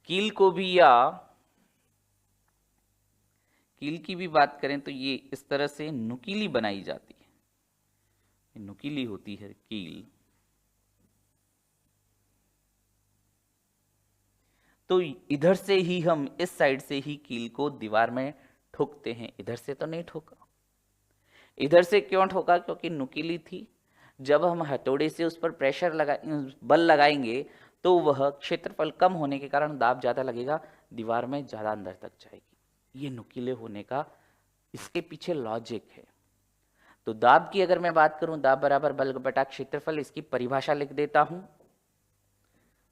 कील को भी, या कील की भी बात करें तो ये इस तरह से नुकीली बनाई जाती है, नुकीली होती है कील। तो इधर से ही हम, इस साइड से ही कील को दीवार में ठोकते हैं, इधर से तो नहीं ठोका। इधर से क्यों ठोका? क्योंकि नुकीली थी। जब हम हथौड़े से उस पर प्रेशर बल लगाएंगे तो वह क्षेत्रफल कम होने के कारण दाब ज्यादा लगेगा, दीवार में ज्यादा अंदर तक जाएगी। ये नुकीले होने का इसके पीछे लॉजिक है। तो दाब की अगर मैं बात करूं, दाब बराबर बल बटा क्षेत्रफल, इसकी परिभाषा लिख देता हूं।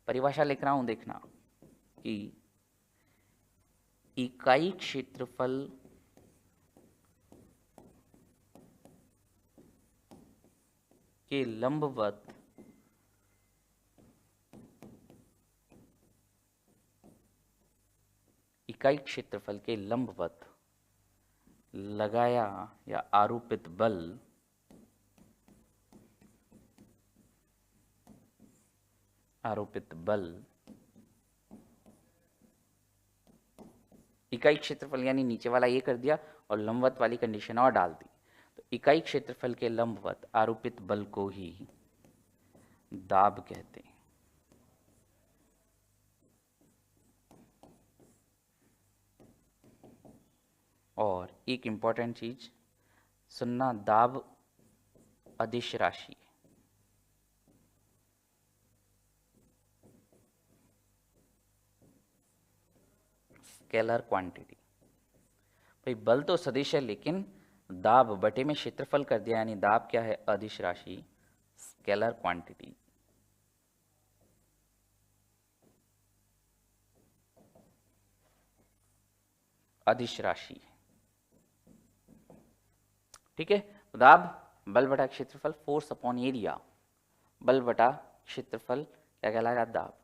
परिभाषा लिख रहा हूं, देखना कि इकाई क्षेत्रफल के लंबवत इकाई क्षेत्रफल के लंबवत लगाया या आरोपित बल इकाई क्षेत्रफल, यानी नीचे वाला ये कर दिया और लंबवत वाली कंडीशन और डाल दी, तो इकाई क्षेत्रफल के लंबवत आरोपित बल को ही दाब कहते हैं। और एक इंपॉर्टेंट चीज सुनना, दाब अदिश राशि, स्केलर क्वांटिटी। भाई बल तो सदिश है, लेकिन दाब बटे में क्षेत्रफल कर दिया, यानी दाब क्या है? अदिश राशि, स्केलर क्वांटिटी। अदिश राशि। ठीक है। दाब बल बटा क्षेत्रफल, फोर्स अपॉन एरिया, बल बटा क्षेत्रफल क्या कहलाएगा, दाब।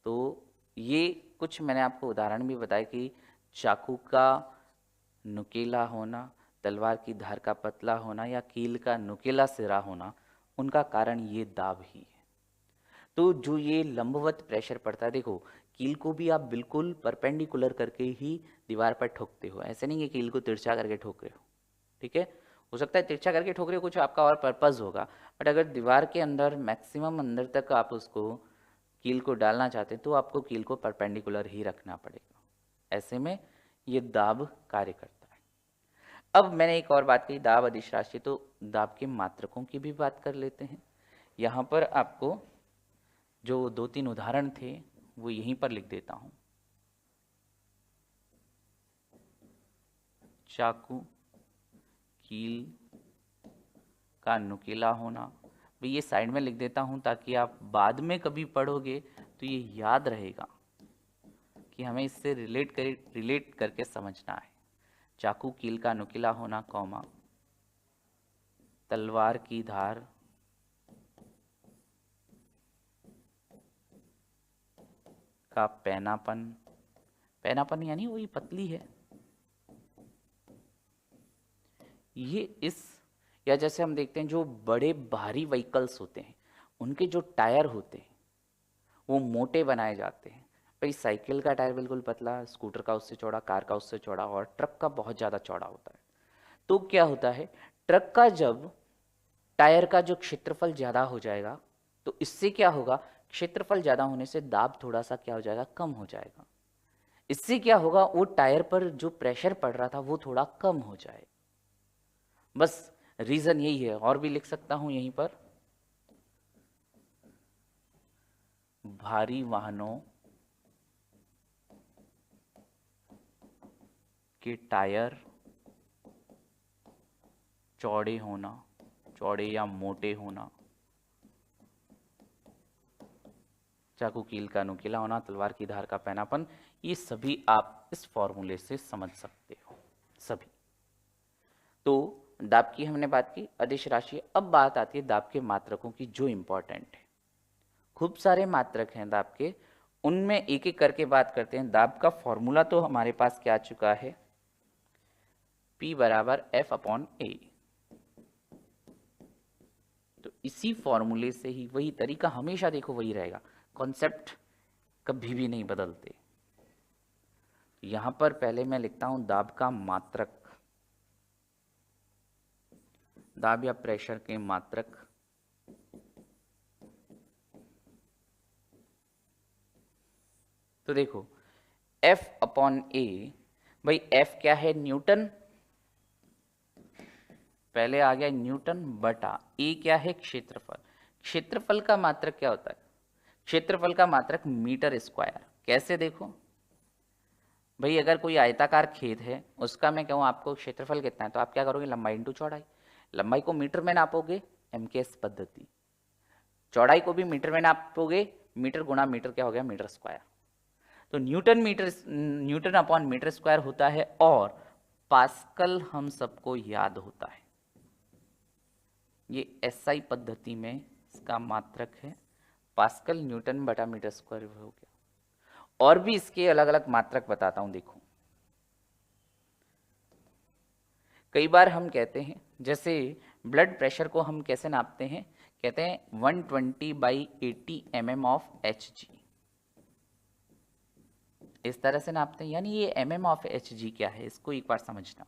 तो ये कुछ मैंने आपको उदाहरण भी बताया कि चाकू का नुकीला होना, तलवार की धार का पतला होना या कील का नुकीला सिरा होना, उनका कारण ये दाब ही है। तो जो ये लंबवत प्रेशर पड़ता है, देखो कील को भी आप बिल्कुल परपेंडिकुलर करके ही दीवार पर ठोकते हो, ऐसे नहीं कि कील को तिरछा करके ठोक रहे हो, ठीक है। हो सकता है तिरछा करके ठोक रहे हो, कुछ आपका और पर्पज़ होगा, बट अगर दीवार के अंदर मैक्सिमम अंदर तक आप उसको कील को डालना चाहते हैं तो आपको कील को परपेंडिकुलर ही रखना पड़ेगा। ऐसे में ये दाब कार्य करता है। अब मैंने एक और बात कही, दाब अदिश राशि, तो दाब के मात्रकों की भी बात कर लेते हैं। यहाँ पर आपको जो 2-3 उदाहरण थे वो यहीं पर लिख देता हूँ। चाकू कील का नुकीला होना, भाई ये साइड में लिख देता हूँ ताकि आप बाद में कभी पढ़ोगे तो ये याद रहेगा कि हमें इससे रिलेट करके समझना है। चाकू कील का नुकीला होना, कॉमा, तलवार की धार का पैनापन, पैनापन यानी वही पतली है, ये इस, या जैसे हम देखते हैं जो बड़े भारी व्हीकल्स होते हैं उनके जो टायर होते हैं वो मोटे बनाए जाते हैं। भाई साइकिल का टायर बिल्कुल पतला, स्कूटर का उससे चौड़ा, कार का उससे चौड़ा, और ट्रक का बहुत ज़्यादा चौड़ा होता है। तो क्या होता है, ट्रक का जब टायर का जो क्षेत्रफल ज़्यादा हो जाएगा तो इससे क्या होगा, क्षेत्रफल ज़्यादा होने से दाब थोड़ा सा क्या हो जाएगा, कम हो जाएगा। इससे क्या होगा, वो टायर पर जो प्रेशर पड़ रहा था वो थोड़ा कम हो जाए। बस रीज़न यही है, और भी लिख सकता हूं यहीं पर, भारी वाहनों के टायर चौड़े होना, चौड़े या मोटे होना, चाकू कील का नुकीला होना, तलवार की धार का पैनापन, ये सभी आप इस फॉर्मूले से समझ सकते हो सभी। तो दाब की हमने बात की, अदिश राशि। अब बात आती है दाब के मात्रकों की जो इंपॉर्टेंट है। खूब सारे मात्रक हैं दाब के, उनमें एक एक करके बात करते हैं। दाब का फॉर्मूला तो हमारे पास क्या आ चुका है, P बराबर F अपॉन A। तो इसी फॉर्मूले से ही, वही तरीका हमेशा देखो वही रहेगा, कॉन्सेप्ट कभी भी नहीं बदलते। यहां पर पहले मैं लिखता हूं दाब का मात्रक, दाब या प्रेशर के मात्रक। तो देखो F अपॉन A, भाई F क्या है, न्यूटन, पहले आ गया न्यूटन, बटा A क्या है, क्षेत्रफल। क्षेत्रफल का मात्रक क्या होता है, क्षेत्रफल का मात्रक मीटर स्क्वायर। कैसे देखो भाई, अगर कोई आयताकार खेत है उसका मैं कहूँ आपको क्षेत्रफल कितना है, तो आप क्या करोगे, लंबाई इंटू चौड़ाई। लंबाई को मीटर में नापोगे, MKS पद्धति, चौड़ाई को भी मीटर में नापोगे, मीटर गुणा मीटर क्या हो गया, मीटर स्क्वायर। तो न्यूटन अपॉन मीटर स्क्वायर होता है, और पास्कल हम सबको याद होता है, ये SI पद्धति में इसका मात्रक है पास्कल, न्यूटन बटा मीटर स्क्वायर हो गया। और भी इसके अलग अलग मात्रक बताता हूं, देखो कई बार हम कहते हैं, जैसे ब्लड प्रेशर को हम कैसे नापते हैं, कहते हैं 120/80 mm ऑफ Hg, इस तरह से नापते हैं। यानी ये mm ऑफ Hg क्या है, इसको एक बार समझना।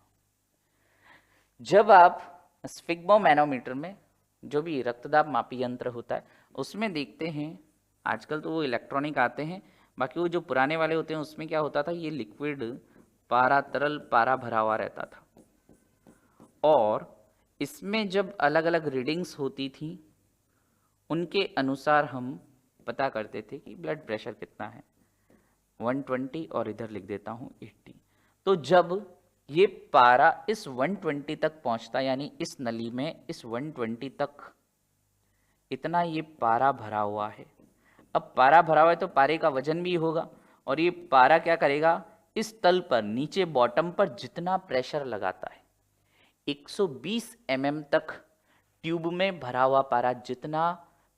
जब आप स्फिग्मोमैनोमीटर में जो भी रक्तदाब मापी यंत्र होता है उसमें देखते हैं, आजकल तो वो इलेक्ट्रॉनिक आते हैं, बाकी वो जो पुराने वाले होते हैं उसमें क्या होता था, ये लिक्विड पारा, तरल पारा भरा हुआ रहता था, और इसमें जब अलग अलग रीडिंग्स होती थी उनके अनुसार हम पता करते थे कि ब्लड प्रेशर कितना है, 120, और इधर लिख देता हूँ 80। तो जब ये पारा इस 120 तक पहुंचता, यानी इस नली में इस 120 तक इतना ये पारा भरा हुआ है। अब पारा भरा हुआ है तो पारे का वजन भी होगा, और ये पारा क्या करेगा, इस तल पर नीचे बॉटम पर जितना प्रेशर लगाता है 120 mm तक ट्यूब में भरा हुआ पारा जितना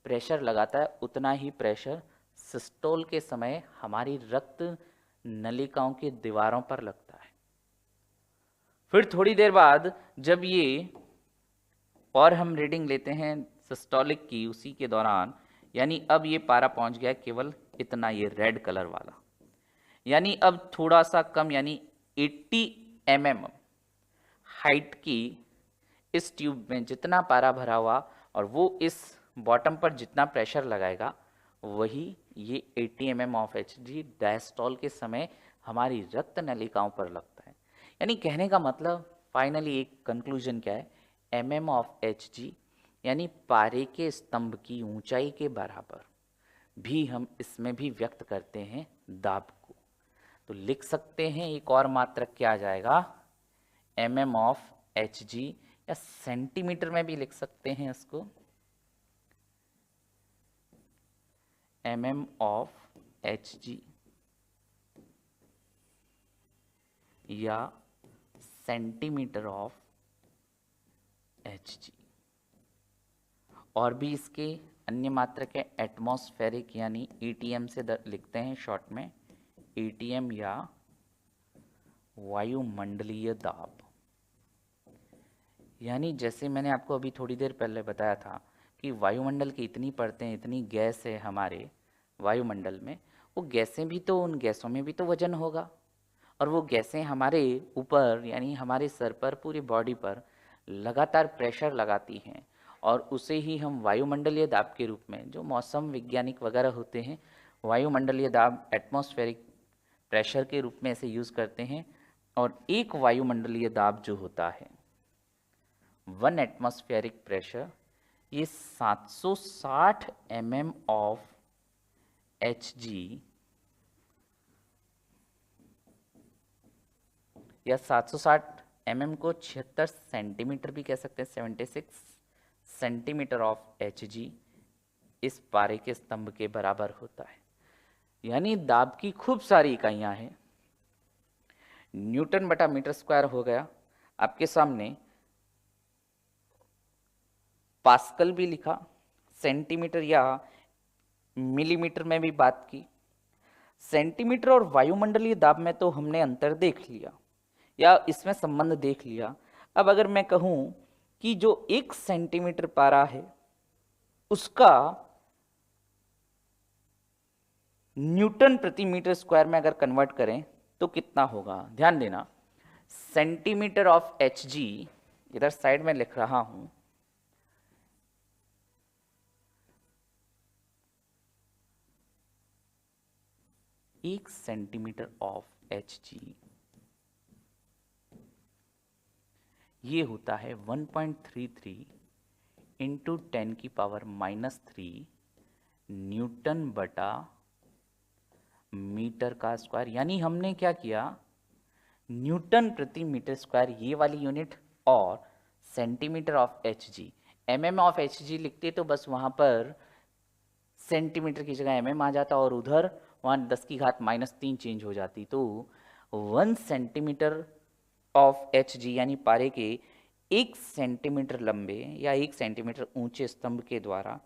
प्रेशर लगाता है उतना ही प्रेशर सिस्टोल के समय हमारी रक्त नलिकाओं की दीवारों पर लगता है। फिर थोड़ी देर बाद जब ये और हम रीडिंग लेते हैं सिस्टोलिक की उसी के दौरान, यानी अब ये पारा पहुंच गया केवल इतना, ये रेड कलर वाला, यानी अब थोड़ा सा कम, यानी 80 mm हाइट की इस ट्यूब में जितना पारा भरा हुआ और वो इस बॉटम पर जितना प्रेशर लगाएगा वही ये 80 mm ऑफ Hg डायस्टॉल के समय हमारी रक्त नलिकाओं पर लगता है। यानी कहने का मतलब फाइनली एक कंक्लूजन क्या है, mm ऑफ Hg यानी पारे के स्तंभ की ऊंचाई के बराबर भी हम इसमें भी व्यक्त करते हैं दाब को। तो लिख सकते हैं एक और मात्रक क्या आ जाएगा, mm ऑफ Hg, या सेंटीमीटर में भी लिख सकते हैं इसको, mm ऑफ Hg या सेंटीमीटर ऑफ Hg। और भी इसके अन्य मात्रक है एटमॉस्फेरिक, यानी ATM से लिखते हैं शॉर्ट में, ATM या वायुमंडलीय दाब। यानी जैसे मैंने आपको अभी थोड़ी देर पहले बताया था कि वायुमंडल की इतनी परतें, इतनी गैस है हमारे वायुमंडल में, वो गैसें भी तो, उन गैसों में भी तो वजन होगा, और वो गैसें हमारे ऊपर यानी हमारे सर पर, पूरी बॉडी पर लगातार प्रेशर लगाती हैं, और उसे ही हम वायुमंडलीय दाब के रूप में, जो मौसम वैज्ञानिक वगैरह होते हैं, वायुमंडलीय दाब एटमॉस्फेरिक प्रेशर के रूप में इसे यूज़ करते हैं। और एक वायुमंडलीय दाब जो होता है 1 एटमॉस्फेरिक प्रेशर, ये 760 mm ऑफ Hg या 760 mm को 76 सेंटीमीटर भी कह सकते हैं, 76 सेंटीमीटर ऑफ Hg इस पारे के स्तंभ के बराबर होता है। यानी दाब की खूब सारी इकाइयां हैं, न्यूटन बटा मीटर स्क्वायर हो गया आपके सामने, पास्कल भी लिखा, सेंटीमीटर या मिलीमीटर में भी बात की। सेंटीमीटर और वायुमंडलीय दाब में तो हमने अंतर देख लिया या इसमें संबंध देख लिया। अब अगर मैं कहूं कि जो 1 सेंटीमीटर पारा है उसका न्यूटन प्रति मीटर स्क्वायर में अगर कन्वर्ट करें तो कितना होगा, ध्यान देना। सेंटीमीटर ऑफ Hg इधर साइड में लिख रहा हूं, एक सेंटीमीटर ऑफ Hg ये होता है 1.33 इंटू 10 की पावर -3 न्यूटन बटा मीटर का स्क्वायर। यानी हमने क्या किया, न्यूटन प्रति मीटर स्क्वायर ये वाली यूनिट और centimetre of Hg, mm of Hg लिखते तो बस वहां पर सेंटीमीटर की जगह mm आ जाता और उधर वहां 10 की घात -3 चेंज हो जाती। तो 1 सेंटीमीटर ऑफ Hg यानी पारे के 1 सेंटीमीटर लंबे या 1 सेंटीमीटर ऊंचे स्तंभ के द्वारा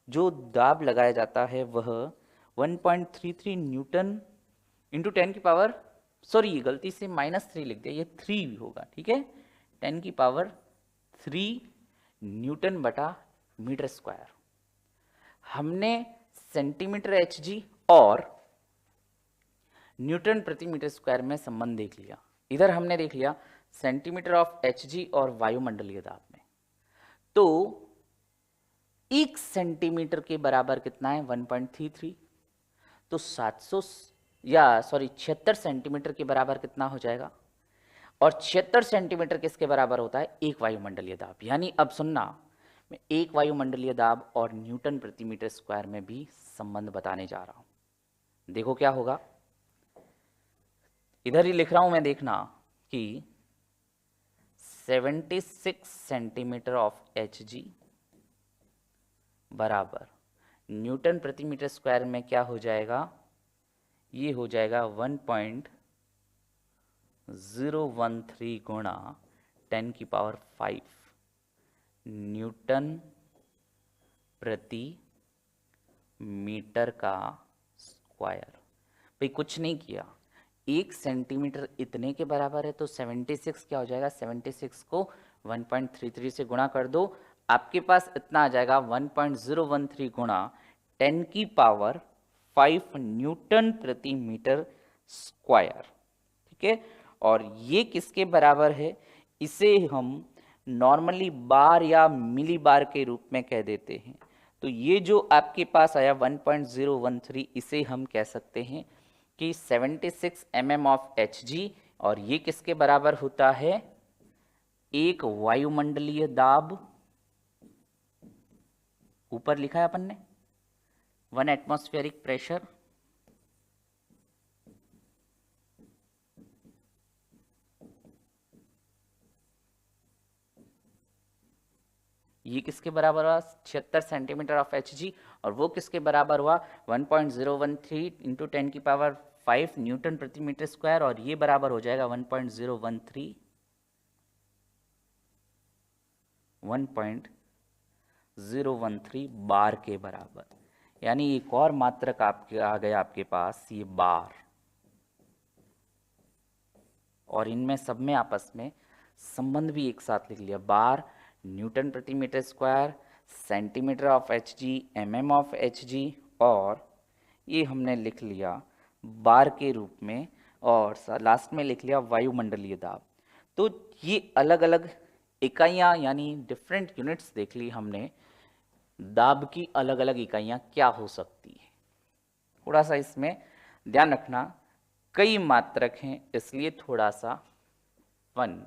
जो दाब लगाया जाता है वह 1.33 न्यूटन इंटू 10 की पावर, सॉरी गलती से -3 लिख दिया, ये 3 होगा, ठीक है, 10 की पावर 3 न्यूटन बटा मीटर स्क्वायर। हमने सेंटीमीटर Hg और न्यूटन प्रति मीटर स्क्वायर में संबंध देख लिया। इधर हमने देख लिया सेंटीमीटर ऑफ Hg और वायुमंडलीय दाब में। तो 1 सेंटीमीटर के बराबर कितना है, 1.33, तो 76 सेंटीमीटर के बराबर कितना हो जाएगा, और 76 सेंटीमीटर किसके बराबर होता है, एक वायुमंडलीय दाब। यानी अब सुनना, मैं एक वायुमंडलीय दाब और न्यूटन प्रति मीटर स्क्वायर में भी संबंध बताने जा रहा हूं। देखो क्या होगा, इधर ही लिख रहा हूं मैं, देखना कि 76 सेंटीमीटर ऑफ Hg बराबर न्यूटन प्रति मीटर स्क्वायर में क्या हो जाएगा, ये हो जाएगा 1.013 गुणा 10⁵ न्यूटन प्रति मीटर का स्क्वायर। भाई कुछ नहीं किया, 1 सेंटीमीटर इतने के बराबर है तो 76 क्या हो जाएगा, 76 को 1.33 से गुणा कर दो, आपके पास इतना आ जाएगा 1.013 गुणा 10⁵ न्यूटन प्रति मीटर स्क्वायर। ठीक है, और ये किसके बराबर है, इसे हम नॉर्मली बार या मिली बार के रूप में कह देते हैं। तो ये जो आपके पास आया 1.013, इसे हम कह सकते हैं कि 76 mm ऑफ Hg, और ये किसके बराबर होता है, एक वायुमंडलीय दाब, ऊपर लिखा है अपन ने 1 एटमॉस्फेरिक प्रेशर, ये किसके बराबर हुआ 76 सेंटीमीटर ऑफ Hg, और वो किसके बराबर हुआ 1.013 इंटू 10⁵ न्यूटन प्रति मीटर स्क्वायर, और ये बराबर हो जाएगा 1.013 बार के बराबर। यानी एक और मात्रक आपके आ गया आपके पास, ये बार, और इनमें सब में आपस में संबंध भी एक साथ लिख लिया, बार न्यूटन प्रति metre square, centimetre of Hg, mm of Hg, और ये हमने लिख लिया बार के रूप में, और लास्ट में लिख लिया वायुमंडलीय दाब। तो ये अलग अलग इकाइयाँ यानी डिफरेंट यूनिट्स देख ली हमने, दाब की अलग अलग इकाइयाँ क्या हो सकती है। थोड़ा सा इसमें ध्यान रखना, कई मात्रक हैं इसलिए थोड़ा सा 1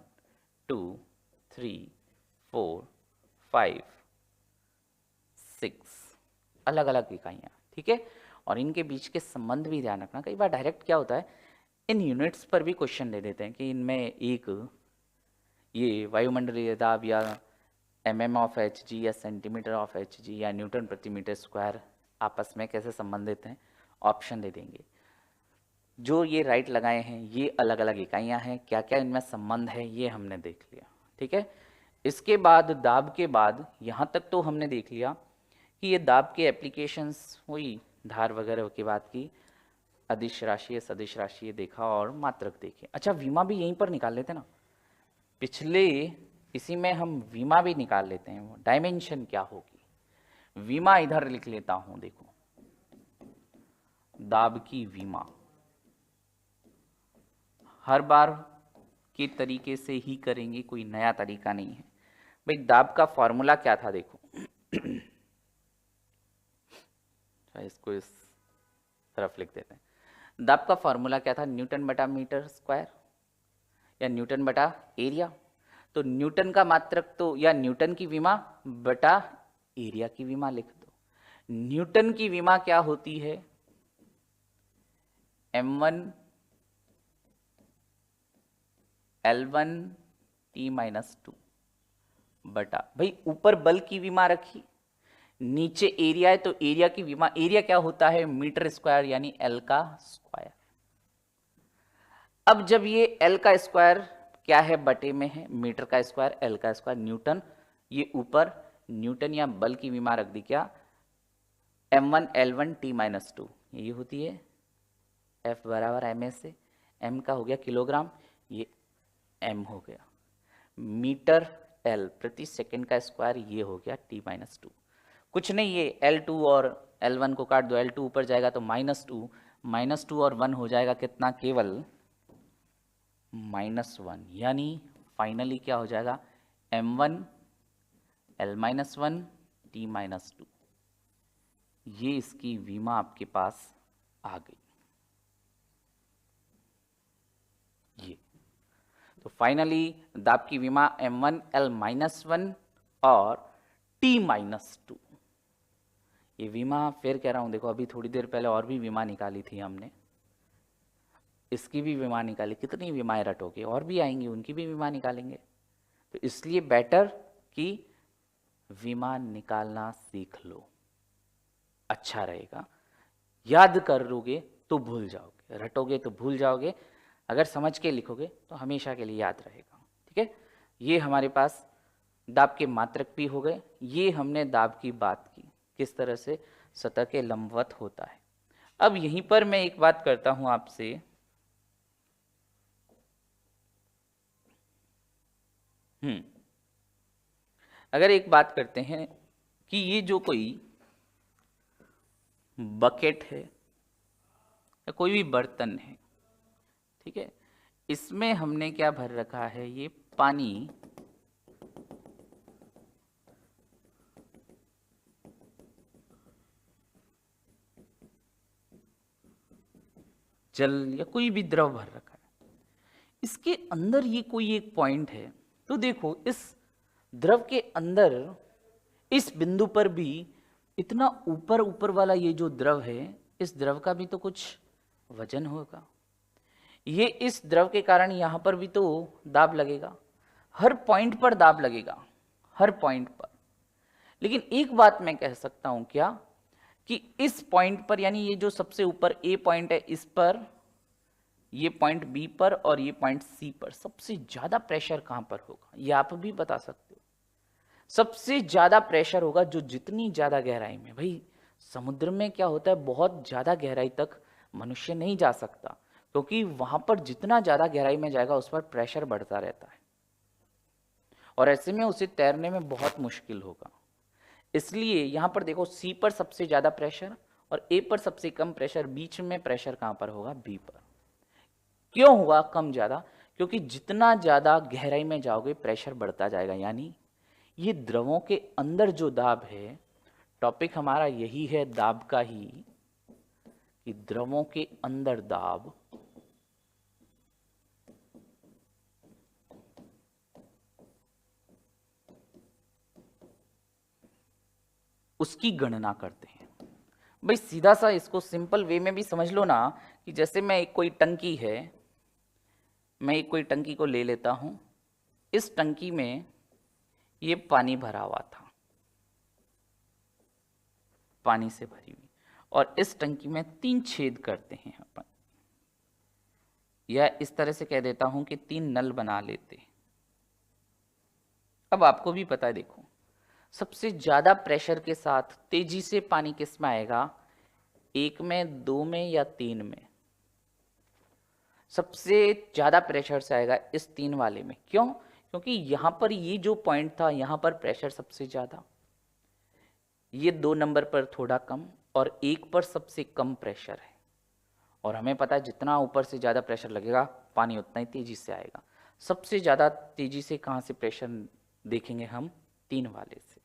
2 3 4 5 6 अलग अलग इकाइयाँ। ठीक है, और इनके बीच के संबंध भी ध्यान रखना। कई बार डायरेक्ट क्या होता है, इन यूनिट्स पर भी क्वेश्चन दे देते हैं कि इनमें एक ये वायुमंडलीय दाब या mm ऑफ Hg या सेंटीमीटर ऑफ Hg या न्यूटन प्रति मीटर स्क्वायर आपस में कैसे संबंधित हैं, ऑप्शन दे देंगे। जो ये राइट लगाए हैं ये अलग अलग इकाइयाँ हैं, क्या क्या इनमें संबंध है ये हमने देख लिया। ठीक है, इसके बाद दाब के बाद यहाँ तक तो हमने देख लिया कि ये दाब के एप्लीकेशंस हुई, धार वगैरह की बात की, अदिश राशि सदिश राशि देखा, और मात्रक देखे। अच्छा, विमा भी यहीं पर निकाल लेते ना, पिछले इसी में हम विमा भी निकाल लेते हैं, डायमेंशन क्या होगी। विमा इधर लिख लेता हूं, देखो दाब की विमा हर बार के तरीके से ही करेंगे, कोई नया तरीका नहीं है। भाई दाब का फॉर्मूला क्या था, देखो इसको इस तरफ लिख देते हैं। दाब का फॉर्मूला क्या था, न्यूटन बटा मीटर स्क्वायर या न्यूटन बटा एरिया। तो न्यूटन का मात्रक तो या न्यूटन की विमा बटा एरिया की विमा लिख दो। न्यूटन की विमा क्या होती है, m1 L1 T-2 बटा, भाई ऊपर बल की विमा रखी, नीचे एरिया है तो एरिया की विमा, एरिया क्या होता है मीटर स्क्वायर यानी L का स्क्वायर। अब जब ये L का स्क्वायर क्या है बटे में है मीटर का स्क्वायर, L का स्क्वायर न्यूटन, ये ऊपर न्यूटन या बल की विमा रख दी, क्या m1 L1 T-2 ये होती है F बराबर ma से, m का हो गया किलोग्राम, ये m हो गया, मीटर L प्रति सेकंड का स्क्वायर ये हो गया T-2। कुछ नहीं, ये L2 और L1 को काट दो, L2 ऊपर जाएगा तो -2 और 1 हो जाएगा कितना, केवल -1, यानी फाइनली क्या हो जाएगा m1 L-1 T-2। ये इसकी विमा आपके पास आ गई। ये तो फाइनली दाब की विमा m1 L-1 और T-2। ये विमा फिर कह रहा हूं, देखो अभी थोड़ी देर पहले और भी विमा निकाली थी हमने, इसकी भी विमा निकाली, कितनी विमाएं रटोगे, और भी आएंगी उनकी भी विमा निकालेंगे। तो इसलिए बेटर कि विमा निकालना सीख लो, अच्छा रहेगा। याद कर लोगे तो भूल जाओगे, रटोगे तो भूल जाओगे, अगर समझ के लिखोगे तो हमेशा के लिए याद रहेगा। ठीक है, ये हमारे पास दाब के मात्रक भी हो गए। ये हमने दाब की बात की, किस तरह से सतह के लंबवत होता है। अब यहीं पर मैं एक बात करता हूं आपसे, अगर एक बात करते हैं कि ये जो कोई बकेट है या कोई भी बर्तन है, ठीक है, इसमें हमने क्या भर रखा है, ये पानी, जल या कोई भी द्रव भर रखा है। इसके अंदर ये कोई एक पॉइंट है, तो देखो इस द्रव के अंदर इस बिंदु पर भी इतना ऊपर ऊपर वाला ये जो द्रव है, इस द्रव का भी तो कुछ वजन होगा। ये इस द्रव के कारण यहां पर भी तो दाब लगेगा, हर पॉइंट पर दाब लगेगा, हर पॉइंट पर। लेकिन एक बात मैं कह सकता हूं, क्या कि इस पॉइंट पर, यानी ये जो सबसे ऊपर ए पॉइंट है, इस पर, ये पॉइंट बी पर और ये पॉइंट सी पर सबसे ज्यादा प्रेशर कहां पर होगा, ये आप भी बता सकते हो। सबसे ज्यादा प्रेशर होगा जो जितनी ज्यादा गहराई में, भाई समुद्र में क्या होता है, बहुत ज्यादा गहराई तक मनुष्य नहीं जा सकता, क्योंकि वहां पर जितना ज्यादा गहराई में जाएगा उस पर प्रेशर बढ़ता रहता है और ऐसे में उसे तैरने में बहुत मुश्किल होगा। इसलिए यहां पर देखो सी पर सबसे ज्यादा प्रेशर और ए पर सबसे कम प्रेशर, बीच में प्रेशर कहां पर होगा, बी पर। क्यों हुआ कम ज्यादा, क्योंकि जितना ज्यादा गहराई में जाओगे प्रेशर बढ़ता जाएगा। यानी ये द्रवों के अंदर जो दाब है, टॉपिक हमारा यही है दाब का ही, कि द्रवों के अंदर दाब उसकी गणना करते हैं। भाई सीधा सा इसको सिंपल वे में भी समझ लो ना, कि जैसे मैं एक कोई टंकी है, मैं एक कोई टंकी को ले लेता हूं, इस टंकी में ये पानी भरा हुआ था, पानी से भरी हुई, और इस टंकी में 3 छेद करते हैं अपन, या इस तरह से कह देता हूं कि 3 नल बना लेते। अब आपको भी पता है, देखो सबसे ज्यादा प्रेशर के साथ तेजी से पानी किस में आएगा, 1 में, 2 में या 3 में। सबसे ज्यादा प्रेशर से आएगा इस 3 वाले में। क्यों? क्योंकि यहां पर ये जो पॉइंट था, यहां पर प्रेशर सबसे ज्यादा, ये 2 नंबर पर थोड़ा कम और 1 पर सबसे कम प्रेशर है। और हमें पता है जितना ऊपर से ज्यादा प्रेशर लगेगा पानी उतना ही तेजी से आएगा। सबसे ज्यादा तेजी से कहां से प्रेशर देखेंगे हम, 3 वाले से।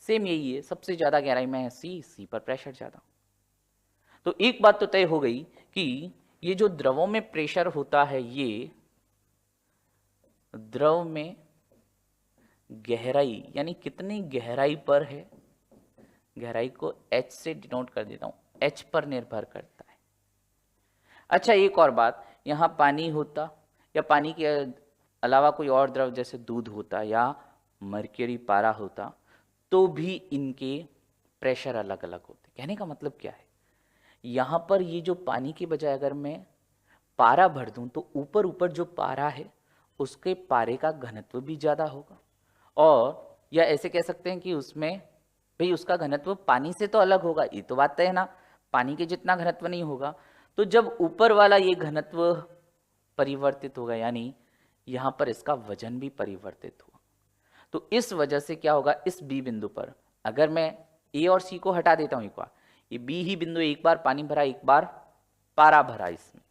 सेम यही है, सबसे ज्यादा गहराई में है सी पर प्रेशर ज्यादा। तो एक बात तो तय हो गई कि ये जो द्रवों में प्रेशर होता है, ये द्रव में गहराई, यानी कितनी गहराई पर है, गहराई को h से डिनोट कर देता हूं, h पर निर्भर करता है। अच्छा एक और बात, यहां पानी होता या पानी के अलावा कोई और द्रव जैसे दूध होता या मर्क्यूरी पारा होता, तो भी इनके प्रेशर अलग अलग होते। कहने का मतलब क्या है, यहां पर ये जो पानी के बजाय अगर मैं पारा भर दूं, तो ऊपर ऊपर जो पारा है उसके पारे का घनत्व भी ज्यादा होगा। और या ऐसे कह सकते हैं कि उसमें, भाई उसका घनत्व पानी से तो अलग होगा, ये तो बात तय है ना, पानी के जितना घनत्व नहीं होगा। तो जब ऊपर वाला ये घनत्व परिवर्तित होगा, यानी यहां पर इसका वजन भी परिवर्तित होगा। तो इस वजह से क्या होगा, इस बी बिंदु पर अगर मैं ए और सी को हटा देता हूं एक बार, ये बी ही बिंदु एक बार पानी भरा, एक बार पारा भरा इसमें,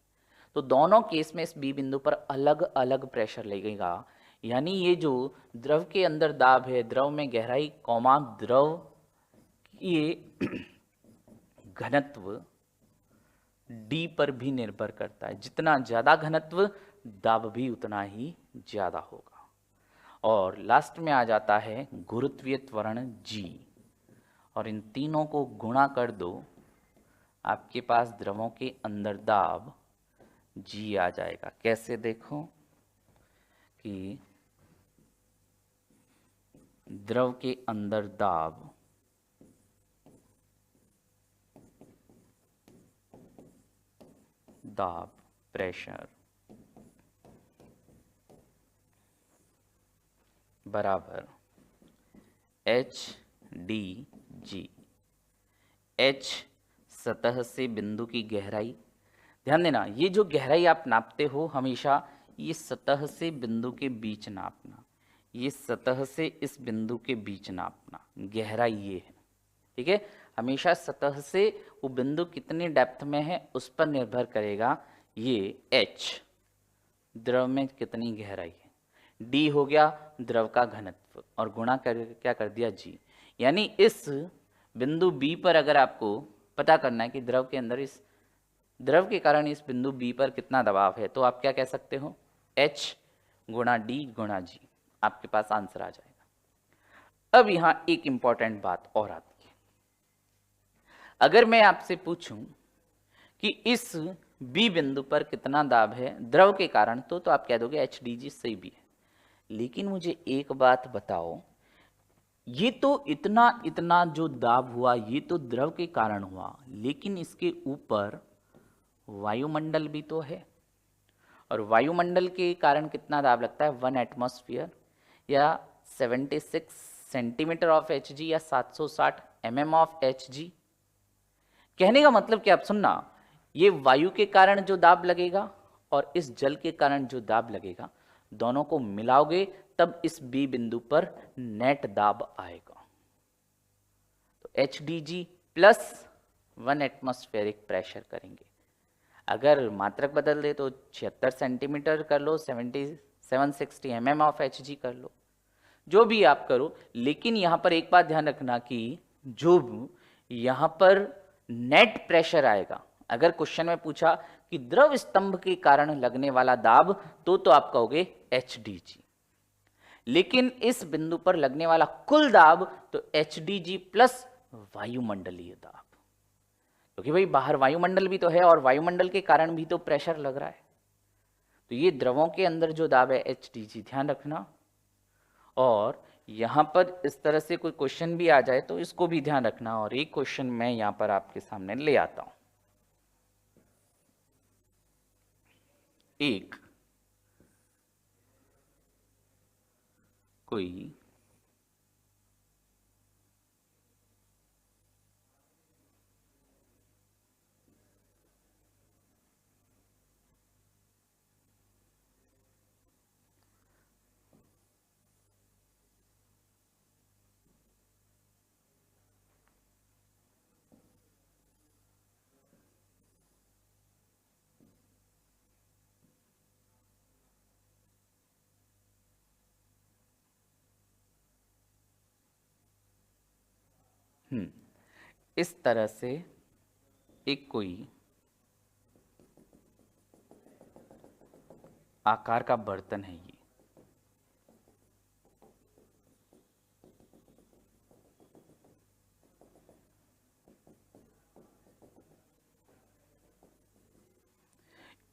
तो दोनों केस में इस बी बिंदु पर अलग अलग प्रेशर लगेगा। यानी ये जो द्रव के अंदर दाब है, द्रव में गहराई कौमा द्रव ये घनत्व डी पर भी निर्भर करता है। जितना ज्यादा घनत्व, दाब भी उतना ही ज्यादा होगा। और लास्ट में आ जाता है गुरुत्वीय त्वरण जी, और इन तीनों को गुणा कर दो, आपके पास द्रवों के अंदर दाब जी आ जाएगा। कैसे, देखो कि द्रव के अंदर दाब प्रेशर बराबर एच डी जी। एच सतह से बिंदु की गहराई, ध्यान देना ये जो गहराई आप नापते हो हमेशा ये सतह से बिंदु के बीच नापना, ये सतह से इस बिंदु के बीच नापना, गहराई ये है, ठीक है। हमेशा सतह से वो बिंदु कितनी डेप्थ में है उस पर निर्भर करेगा ये एच, द्रव में कितनी गहराई है। डी हो गया द्रव का घनत्व और गुणा कर क्या कर दिया जी। यानी इस बिंदु बी पर अगर आपको पता करना है कि द्रव के अंदर इस द्रव के कारण इस बिंदु बी पर कितना दबाव है तो आप क्या कह सकते हो, एच गुणा डी गुणा जी, आपके पास आंसर आ जाएगा। अब यहां एक इंपॉर्टेंट बात और आती है, अगर मैं आपसे पूछूं कि इस बी बिंदु पर कितना दाब है द्रव के कारण तो आप कह दोगे एच डी जी सही भी है। लेकिन मुझे एक बात बताओ, ये तो इतना इतना जो दाब हुआ ये तो द्रव के कारण हुआ, लेकिन इसके ऊपर वायुमंडल भी तो है, और वायुमंडल के कारण कितना दाब लगता है 1 एटमॉस्फेयर या 76 सेंटीमीटर ऑफ एच जी या 760 mm ऑफ एच जी। कहने का मतलब कि आप सुनना, ये वायु के कारण जो दाब लगेगा और इस जल के कारण जो दाब लगेगा दोनों को मिलाओगे तब इस बी बिंदु पर नेट दाब आएगा। तो H D G plus 1 atmospheric pressure करेंगे। अगर मात्रक बदल दे तो 76 सेंटीमीटर कर लो, 760 mm ऑफ एच जी कर लो, जो भी आप करो। लेकिन यहां पर एक बात ध्यान रखना कि जो यहां पर नेट प्रेशर आएगा, अगर क्वेश्चन में पूछा कि द्रव स्तंभ के कारण लगने वाला दाब तो आप कहोगे एच डी जी, लेकिन इस बिंदु पर लगने वाला कुल दाब तो एच डी जी प्लस वायुमंडलीय दाब, क्योंकि भाई बाहर वायुमंडल भी तो है और वायुमंडल के कारण भी तो प्रेशर लग रहा है। तो ये द्रवों के अंदर जो दाब है एच डी जी, ध्यान रखना। और यहां पर इस तरह से कोई क्वेश्चन भी आ जाए तो इसको भी ध्यान रखना, और एक क्वेश्चन मैं यहां पर आपके सामने ले आता हूं। एक कोई इस तरह से एक कोई आकार का बर्तन है ये,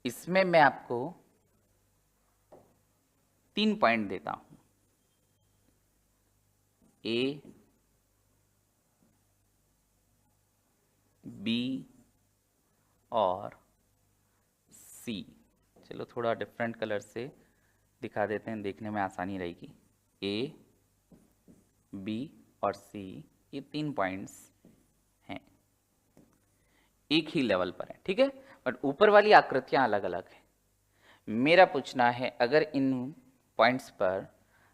इसमें मैं आपको 3 पॉइंट देता हूं, ए बी और सी। चलो थोड़ा डिफरेंट कलर से दिखा देते हैं, देखने में आसानी रहेगी। ए बी और सी ये 3 पॉइंट्स हैं, एक ही लेवल पर है, ठीक है, बट ऊपर वाली आकृतियां अलग अलग है। मेरा पूछना है अगर इन पॉइंट्स पर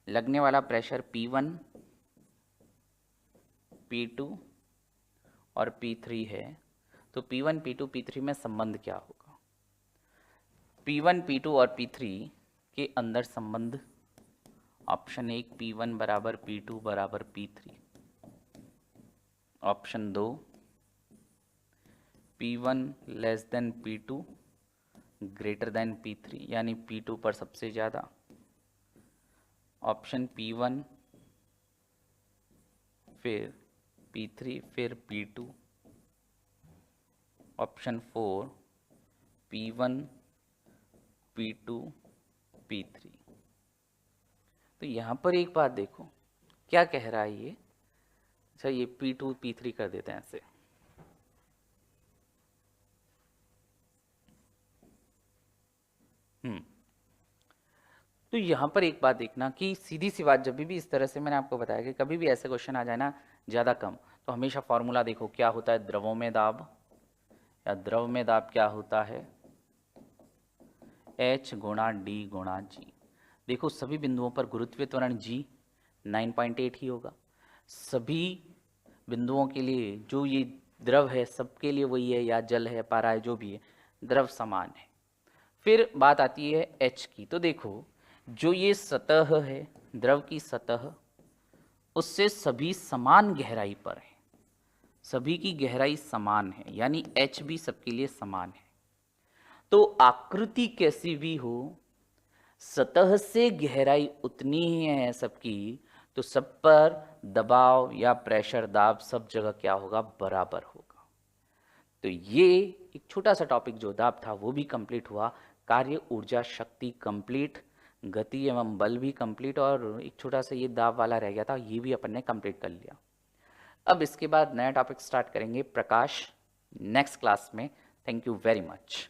लगने वाला प्रेशर P1 P2 और P3 है तो P1 P2 P3 में संबंध क्या होगा। P1 P2 और P3 के अंदर संबंध ऑप्शन 1 P1 बराबर P2 बराबर P3, option 2 P1 less than P2 greater than P3 यानी P2 पर सबसे ज़्यादा, ऑप्शन P1 फिर P3 फिर P2, option 4 P1 P2 P3। तो यहाँ पर एक बात देखो क्या कह रहा है ये, अच्छा ये P2 P3 कर देते हैं ऐसे, तो यहाँ पर एक बात देखना कि सीधी सी बात, जब भी इस तरह से मैंने आपको बताया कि कभी भी ऐसे क्वेश्चन आ जाए ना ज़्यादा कम, तो हमेशा फॉर्मूला देखो क्या होता है द्रवों में दाब, या द्रव में दाब क्या होता है H गुणा D गुणा G। देखो सभी बिंदुओं पर गुरुत्वीय त्वरण G 9.8 ही होगा, सभी बिंदुओं के लिए जो ये द्रव है सबके लिए वही है, या जल है पारा है जो भी है, द्रव समान है। फिर बात आती है H की, तो देखो जो ये सतह है द्रव की सतह, उससे सभी समान गहराई पर है, सभी की गहराई समान है, यानी H भी सबके लिए समान है। तो आकृति कैसी भी हो, सतह से गहराई उतनी ही है सबकी, तो सब पर दबाव या प्रेशर दाब सब जगह क्या होगा बराबर होगा। तो ये एक छोटा सा टॉपिक जो दाब था वो भी कंप्लीट हुआ, कार्य ऊर्जा शक्ति कंप्लीट, गति एवं बल भी कंप्लीट, और एक छोटा सा ये दाब वाला रह गया था, ये भी अपन ने कंप्लीट कर लिया। अब इसके बाद नया टॉपिक स्टार्ट करेंगे प्रकाश नेक्स्ट क्लास में। Thank you very much.